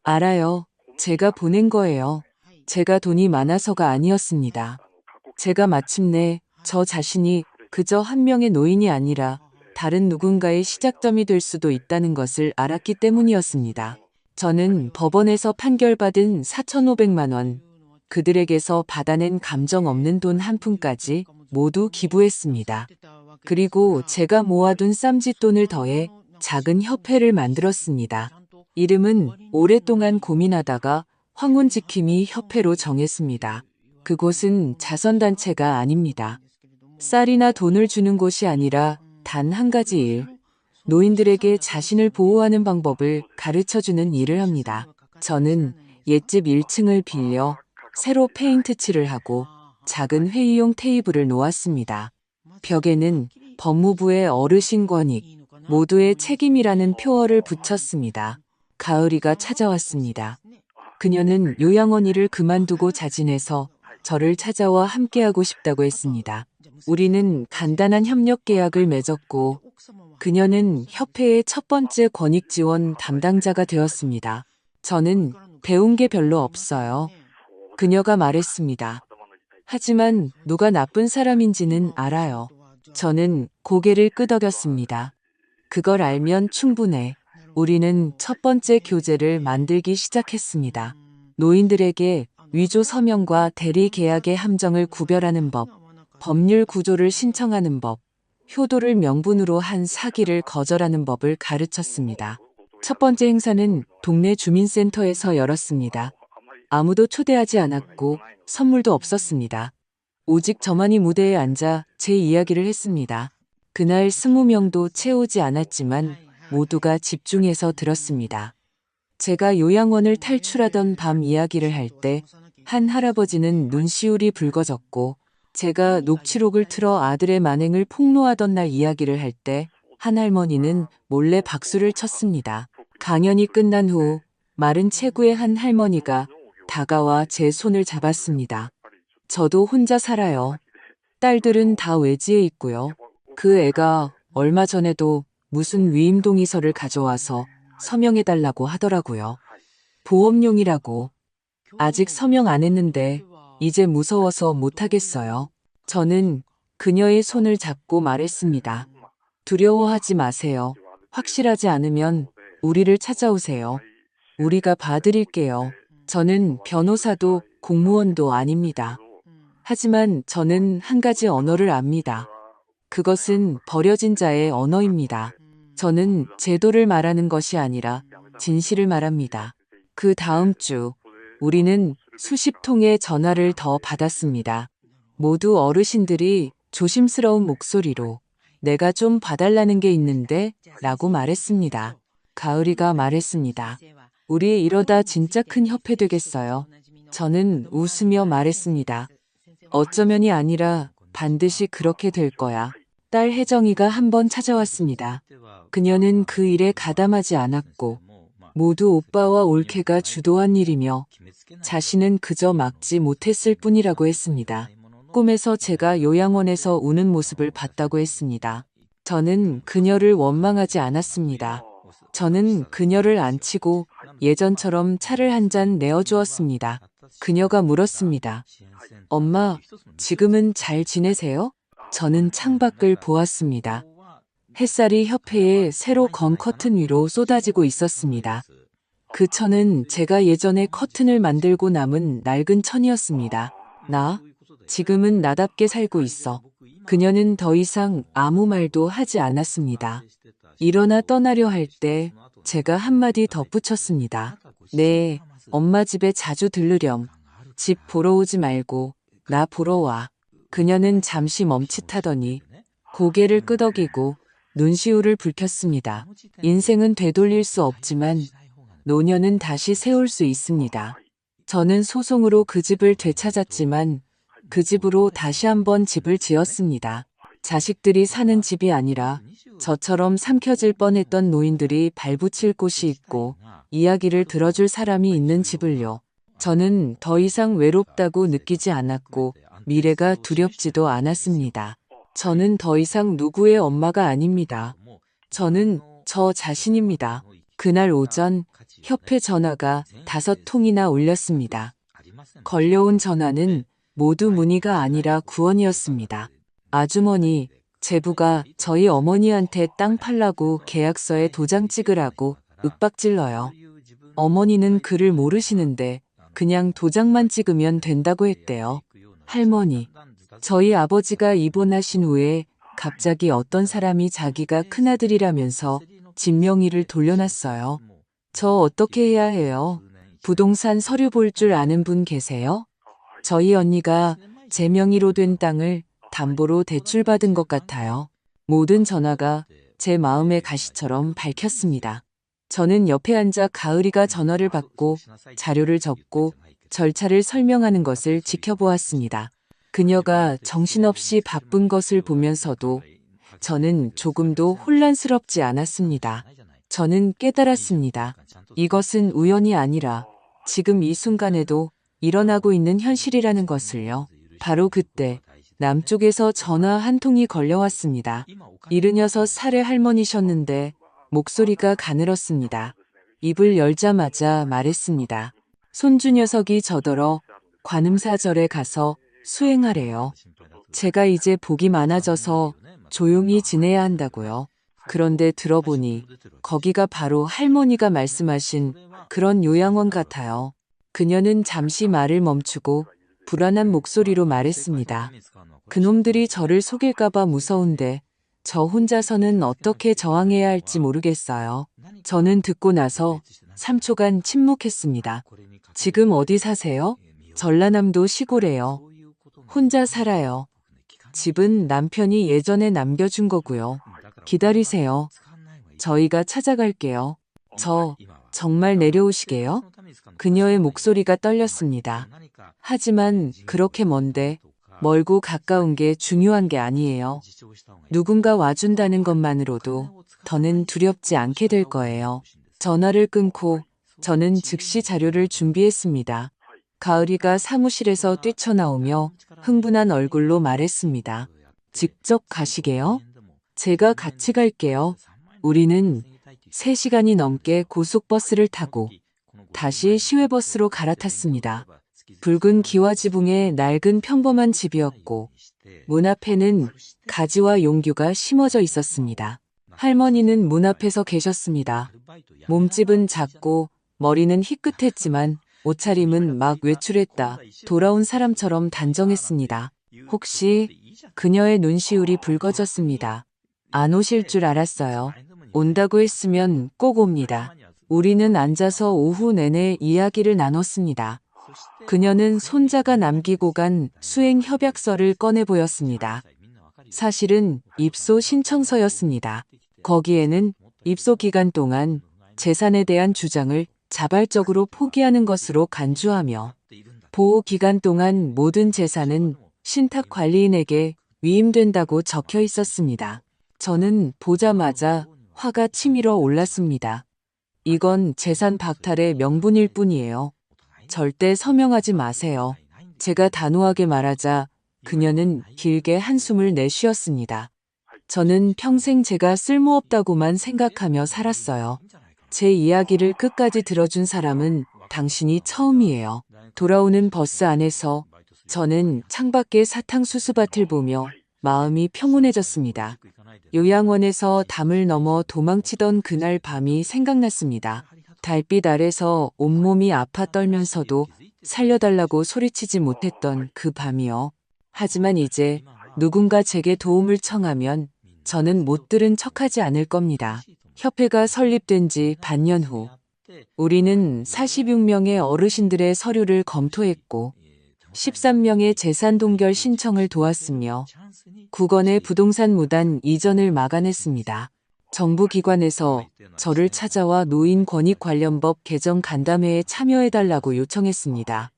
알아요. 제가 보낸 거예요. 제가 돈이 많아서가 아니었습니다. 제가 마침내 저 자신이 그저 한 명의 노인이 아니라 다른 누군가의 시작점이 될 수도 있다는 것을 알았기 때문이었습니다. 저는 법원에서 판결받은 4,500만 원, 그들에게서 받아낸 감정 없는 돈 한 푼까지 모두 기부했습니다. 그리고 제가 모아둔 쌈짓돈을 더해 작은 협회를 만들었습니다. 이름은 오랫동안 고민하다가 황혼지킴이 협회로 정했습니다. 그곳은 자선단체가 아닙니다. 쌀이나 돈을 주는 곳이 아니라 단 한 가지 일, 노인들에게 자신을 보호하는 방법을 가르쳐주는 일을 합니다. 저는 옛집 1층을 빌려 새로 페인트 칠을 하고 작은 회의용 테이블을 놓았습니다. 벽에는 법무부의 어르신 권익, 모두의 책임이라는 표어를 붙였습니다. 가을이가 찾아왔습니다. 그녀는 요양원 일을 그만두고 자진해서 저를 찾아와 함께하고 싶다고 했습니다. 우리는 간단한 협력 계약을 맺었고 그녀는 협회의 첫 번째 권익 지원 담당자가 되었습니다. 저는 배운 게 별로 없어요. 그녀가 말했습니다. 하지만 누가 나쁜 사람인지는 알아요. 저는 고개를 끄덕였습니다. 그걸 알면 충분해. 우리는 첫 번째 교재를 만들기 시작했습니다. 노인들에게 위조 서명과 대리 계약의 함정을 구별하는 법, 법률 구조를 신청하는 법, 효도를 명분으로 한 사기를 거절하는 법을 가르쳤습니다. 첫 번째 행사는 동네 주민센터에서 열었습니다. 아무도 초대하지 않았고 선물도 없었습니다. 오직 저만이 무대에 앉아 제 이야기를 했습니다. 그날 20명도 채우지 않았지만 모두가 집중해서 들었습니다. 제가 요양원을 탈출하던 밤 이야기를 할 때 한 할아버지는 눈시울이 붉어졌고, 제가 녹취록을 틀어 아들의 만행을 폭로하던 날 이야기를 할 때 한 할머니는 몰래 박수를 쳤습니다. 강연이 끝난 후 마른 체구의 한 할머니가 다가와 제 손을 잡았습니다. 저도 혼자 살아요. 딸들은 다 외지에 있고요. 그 애가 얼마 전에도 무슨 위임 동의서를 가져와서 서명해달라고 하더라고요. 보험용이라고. 아직 서명 안 했는데 이제 무서워서 못하겠어요. 저는 그녀의 손을 잡고 말했습니다. 두려워하지 마세요. 확실하지 않으면 우리를 찾아오세요. 우리가 봐드릴게요. 저는 변호사도 공무원도 아닙니다. 하지만 저는 한 가지 언어를 압니다. 그것은 버려진 자의 언어입니다. 저는 제도를 말하는 것이 아니라 진실을 말합니다. 그 다음 주 우리는 수십 통의 전화를 더 받았습니다. 모두 어르신들이 조심스러운 목소리로 내가 좀 봐달라는 게 있는데 라고 말했습니다. 가을이가 말했습니다. 우리 이러다 진짜 큰 협회 되겠어요. 저는 웃으며 말했습니다. 어쩌면이 아니라 반드시 그렇게 될 거야. 딸 혜정이가 한 번 찾아왔습니다. 그녀는 그 일에 가담하지 않았고 모두 오빠와 올케가 주도한 일이며 자신은 그저 막지 못했을 뿐이라고 했습니다. 꿈에서 제가 요양원에서 우는 모습을 봤다고 했습니다. 저는 그녀를 원망하지 않았습니다. 저는 그녀를 안치고 예전처럼 차를 한 잔 내어주었습니다. 그녀가 물었습니다. 엄마, 지금은 잘 지내세요? 저는 창밖을 보았습니다. 햇살이 협회의 새로 건 커튼 위로 쏟아지고 있었습니다. 그 천은 제가 예전에 커튼을 만들고 남은 낡은 천이었습니다. 지금은 나답게 살고 있어. 그녀는 더 이상 아무 말도 하지 않았습니다. 일어나 떠나려 할 때 제가 한마디 덧붙였습니다. 네, 엄마 집에 자주 들르렴. 집 보러 오지 말고 나 보러 와. 그녀는 잠시 멈칫하더니 고개를 끄덕이고 눈시울을 붉혔습니다. 인생은 되돌릴 수 없지만 노년은 다시 세울 수 있습니다. 저는 소송으로 그 집을 되찾았지만 그 집으로 다시 한번 집을 지었습니다. 자식들이 사는 집이 아니라 저처럼 삼켜질 뻔했던 노인들이 발붙일 곳이 있고 이야기를 들어줄 사람이 있는 집을요. 저는 더 이상 외롭다고 느끼지 않았고 미래가 두렵지도 않았습니다. 저는 더 이상 누구의 엄마가 아닙니다. 저는 저 자신입니다. 그날 오전 협회 전화가 5통이나 울렸습니다. 걸려온 전화는 모두 문의가 아니라 구원이었습니다. 아주머니, 제부가 저희 어머니한테 땅 팔라고 계약서에 도장 찍으라고 윽박질러요. 어머니는 글을 모르시는데 그냥 도장만 찍으면 된다고 했대요. 할머니, 저희 아버지가 입원하신 후에 갑자기 어떤 사람이 자기가 큰아들이라면서 집 명의를 돌려놨어요. 저 어떻게 해야 해요? 부동산 서류 볼 줄 아는 분 계세요? 저희 언니가 제 명의로 된 땅을 담보로 대출받은 것 같아요. 모든 전화가 제 마음의 가시처럼 밝혔습니다. 저는 옆에 앉아 가을이가 전화를 받고 자료를 적고 절차를 설명하는 것을 지켜보았습니다. 그녀가 정신없이 바쁜 것을 보면서도 저는 조금도 혼란스럽지 않았습니다. 저는 깨달았습니다. 이것은 우연이 아니라 지금 이 순간에도 일어나고 있는 현실이라는 것을요. 바로 그때 남쪽에서 전화 한 통이 걸려왔습니다. 76살의 할머니셨는데 목소리가 가늘었습니다. 입을 열자마자 말했습니다. 손주 녀석이 저더러 관음사절에 가서 수행하래요. 제가 이제 복이 많아져서 조용히 지내야 한다고요. 그런데 들어보니 거기가 바로 할머니가 말씀하신 그런 요양원 같아요. 그녀는 잠시 말을 멈추고 불안한 목소리로 말했습니다. 그놈들이 저를 속일까봐 무서운데 저 혼자서는 어떻게 저항해야 할지 모르겠어요. 저는 듣고 나서 3초간 침묵했습니다. 지금 어디 사세요? 전라남도 시골에요. 혼자 살아요. 집은 남편이 예전에 남겨준 거고요. 기다리세요. 저희가 찾아갈게요. 저 정말 내려오시게요? 그녀의 목소리가 떨렸습니다. 하지만 그렇게 먼데 멀고 가까운 게 중요한 게 아니에요. 누군가 와준다는 것만으로도 더는 두렵지 않게 될 거예요. 전화를 끊고 저는 즉시 자료를 준비했습니다. 가을이가 사무실에서 뛰쳐나오며 흥분한 얼굴로 말했습니다. 직접 가시게요? 제가 같이 갈게요. 우리는 3시간이 넘게 고속버스를 타고 다시 시외버스로 갈아탔습니다. 붉은 기와지붕의 낡은 평범한 집이었고 문 앞에는 가지와 용규가 심어져 있었습니다. 할머니는 문 앞에서 계셨습니다. 몸집은 작고 머리는 희끗했지만 옷차림은 막 외출했다 돌아온 사람처럼 단정했습니다. 혹시 그녀의 눈시울이 붉어졌습니다. 안 오실 줄 알았어요. 온다고 했으면 꼭 옵니다. 우리는 앉아서 오후 내내 이야기를 나눴습니다. 그녀는 손자가 남기고 간 수행 협약서를 꺼내 보였습니다. 사실은 입소 신청서였습니다. 거기에는 입소 기간 동안 재산에 대한 주장을 자발적으로 포기하는 것으로 간주하며 보호 기간 동안 모든 재산은 신탁 관리인에게 위임된다고 적혀 있었습니다. 저는 보자마자 화가 치밀어 올랐습니다. 이건 재산 박탈의 명분일 뿐이에요. 절대 서명하지 마세요. 제가 단호하게 말하자 그녀는 길게 한숨을 내쉬었습니다. 저는 평생 제가 쓸모없다고만 생각하며 살았어요. 제 이야기를 끝까지 들어준 사람은 당신이 처음이에요. 돌아오는 버스 안에서 저는 창밖의 사탕수수밭을 보며 마음이 평온해졌습니다. 요양원에서 담을 넘어 도망치던 그날 밤이 생각났습니다. 달빛 아래서 온몸이 아파 떨면서도 살려달라고 소리치지 못했던 그 밤이요. 하지만 이제 누군가 제게 도움을 청하면 저는 못 들은 척하지 않을 겁니다. 협회가 설립된 지 반년 후 우리는 46명의 어르신들의 서류를 검토했고 13명의 재산 동결 신청을 도왔으며 9건의 부동산 무단 이전을 막아냈습니다. 정부 기관에서 저를 찾아와 노인 권익 관련 법 개정 간담회에 참여해달라고 요청했습니다.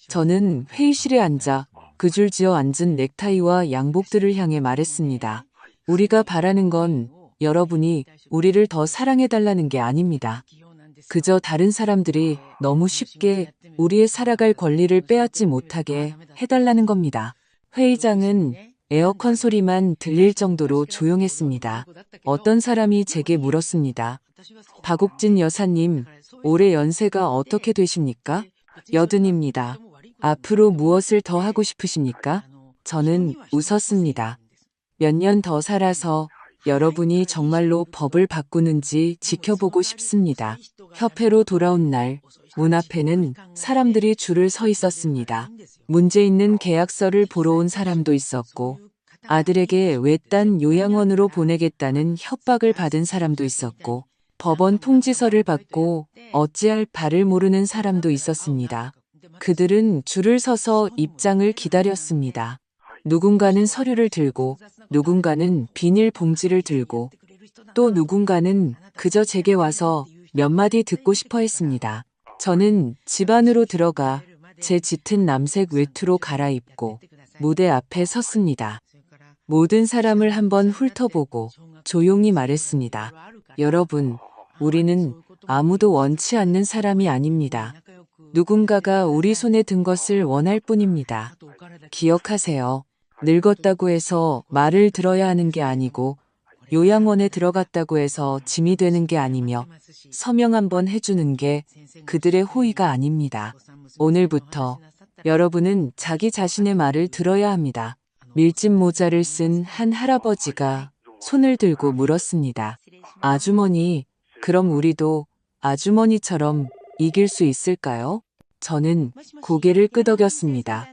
저는 회의실에 앉아 그 줄 지어 앉은 넥타이와 양복들을 향해 말했습니다. 우리가 바라는 건 여러분이 우리를 더 사랑해달라는 게 아닙니다. 그저 다른 사람들이 너무 쉽게 우리의 살아갈 권리를 빼앗지 못하게 해달라는 겁니다. 회의장은 에어컨 소리만 들릴 정도로 조용했습니다. 어떤 사람이 제게 물었습니다. 박옥진 여사님, 올해 연세가 어떻게 되십니까? 80입니다. 앞으로 무엇을 더 하고 싶으십니까? 저는 웃었습니다. 몇 년 더 살아서 여러분이 정말로 법을 바꾸는지 지켜보고 싶습니다. 협회로 돌아온 날, 문 앞에는 사람들이 줄을 서 있었습니다. 문제 있는 계약서를 보러 온 사람도 있었고, 아들에게 외딴 요양원으로 보내겠다는 협박을 받은 사람도 있었고, 법원 통지서를 받고 어찌할 바를 모르는 사람도 있었습니다. 그들은 줄을 서서 입장을 기다렸습니다. 누군가는 서류를 들고, 누군가는 비닐 봉지를 들고, 또 누군가는 그저 제게 와서 몇 마디 듣고 싶어 했습니다. 저는 집 안으로 들어가 제 짙은 남색 외투로 갈아입고 무대 앞에 섰습니다. 모든 사람을 한번 훑어보고 조용히 말했습니다. 여러분, 우리는 아무도 원치 않는 사람이 아닙니다. 누군가가 우리 손에 든 것을 원할 뿐입니다. 기억하세요. 늙었다고 해서 말을 들어야 하는 게 아니고 요양원에 들어갔다고 해서 짐이 되는 게 아니며 서명 한번 해주는 게 그들의 호의가 아닙니다. 오늘부터 여러분은 자기 자신의 말을 들어야 합니다. 밀짚 모자를 쓴 한 할아버지가 손을 들고 물었습니다. 아주머니, 그럼 우리도 아주머니처럼 이길 수 있을까요? 저는 고개를 끄덕였습니다.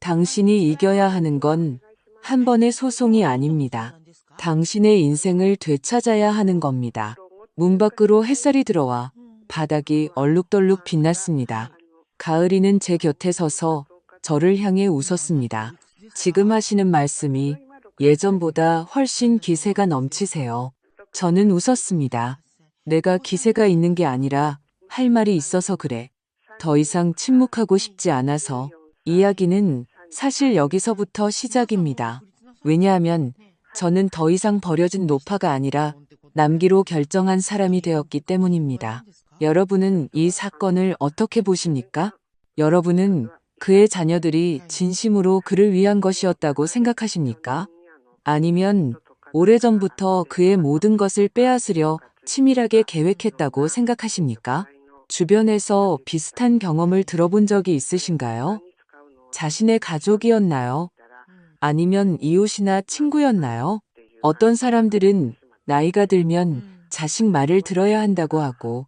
당신이 이겨야 하는 건 한 번의 소송이 아닙니다. 당신의 인생을 되찾아야 하는 겁니다. 문 밖으로 햇살이 들어와 바닥이 얼룩덜룩 빛났습니다. 가을이는 제 곁에 서서 저를 향해 웃었습니다. 지금 하시는 말씀이 예전보다 훨씬 기세가 넘치세요. 저는 웃었습니다. 내가 기세가 있는 게 아니라 할 말이 있어서 그래. 더 이상 침묵하고 싶지 않아서. 이야기는 사실 여기서부터 시작입니다. 왜냐하면 저는 더 이상 버려진 노파가 아니라 남기로 결정한 사람이 되었기 때문입니다. 여러분은 이 사건을 어떻게 보십니까? 여러분은 그의 자녀들이 진심으로 그를 위한 것이었다고 생각하십니까? 아니면 오래전부터 그의 모든 것을 빼앗으려 치밀하게 계획했다고 생각하십니까? 주변에서 비슷한 경험을 들어본 적이 있으신가요? 자신의 가족이었나요? 아니면 이웃이나 친구였나요? 어떤 사람들은 나이가 들면 자식 말을 들어야 한다고 하고,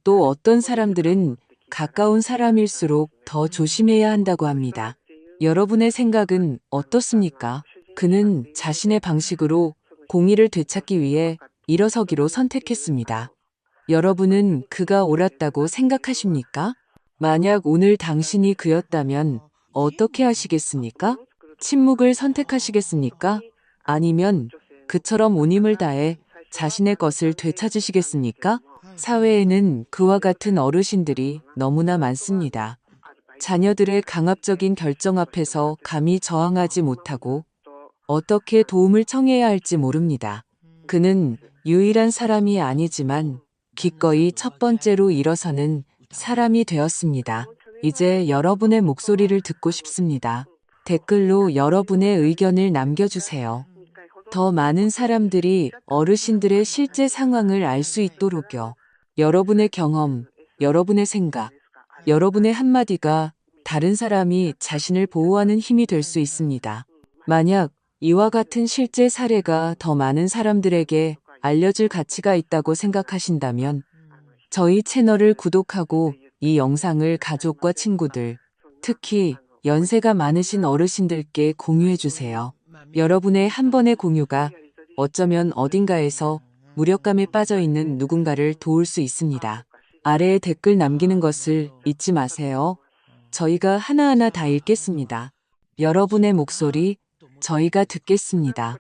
또 어떤 사람들은 가까운 사람일수록 더 조심해야 한다고 합니다. 여러분의 생각은 어떻습니까? 그는 자신의 방식으로 공의를 되찾기 위해 일어서기로 선택했습니다. 여러분은 그가 옳았다고 생각하십니까? 만약 오늘 당신이 그였다면 어떻게 하시겠습니까? 침묵을 선택하시겠습니까? 아니면 그처럼 온 힘을 다해 자신의 것을 되찾으시겠습니까? 사회에는 그와 같은 어르신들이 너무나 많습니다. 자녀들의 강압적인 결정 앞에서 감히 저항하지 못하고 어떻게 도움을 청해야 할지 모릅니다. 그는 유일한 사람이 아니지만 기꺼이 첫 번째로 일어서는 사람이 되었습니다. 이제 여러분의 목소리를 듣고 싶습니다. 댓글로 여러분의 의견을 남겨주세요. 더 많은 사람들이 어르신들의 실제 상황을 알 수 있도록요. 여러분의 경험, 여러분의 생각, 여러분의 한마디가 다른 사람이 자신을 보호하는 힘이 될 수 있습니다. 만약 이와 같은 실제 사례가 더 많은 사람들에게 알려질 가치가 있다고 생각하신다면 저희 채널을 구독하고 이 영상을 가족과 친구들, 특히 연세가 많으신 어르신들께 공유해주세요. 여러분의 한 번의 공유가 어쩌면 어딘가에서 무력감에 빠져 있는 누군가를 도울 수 있습니다. 아래에 댓글 남기는 것을 잊지 마세요. 저희가 하나하나 다 읽겠습니다. 여러분의 목소리 저희가 듣겠습니다.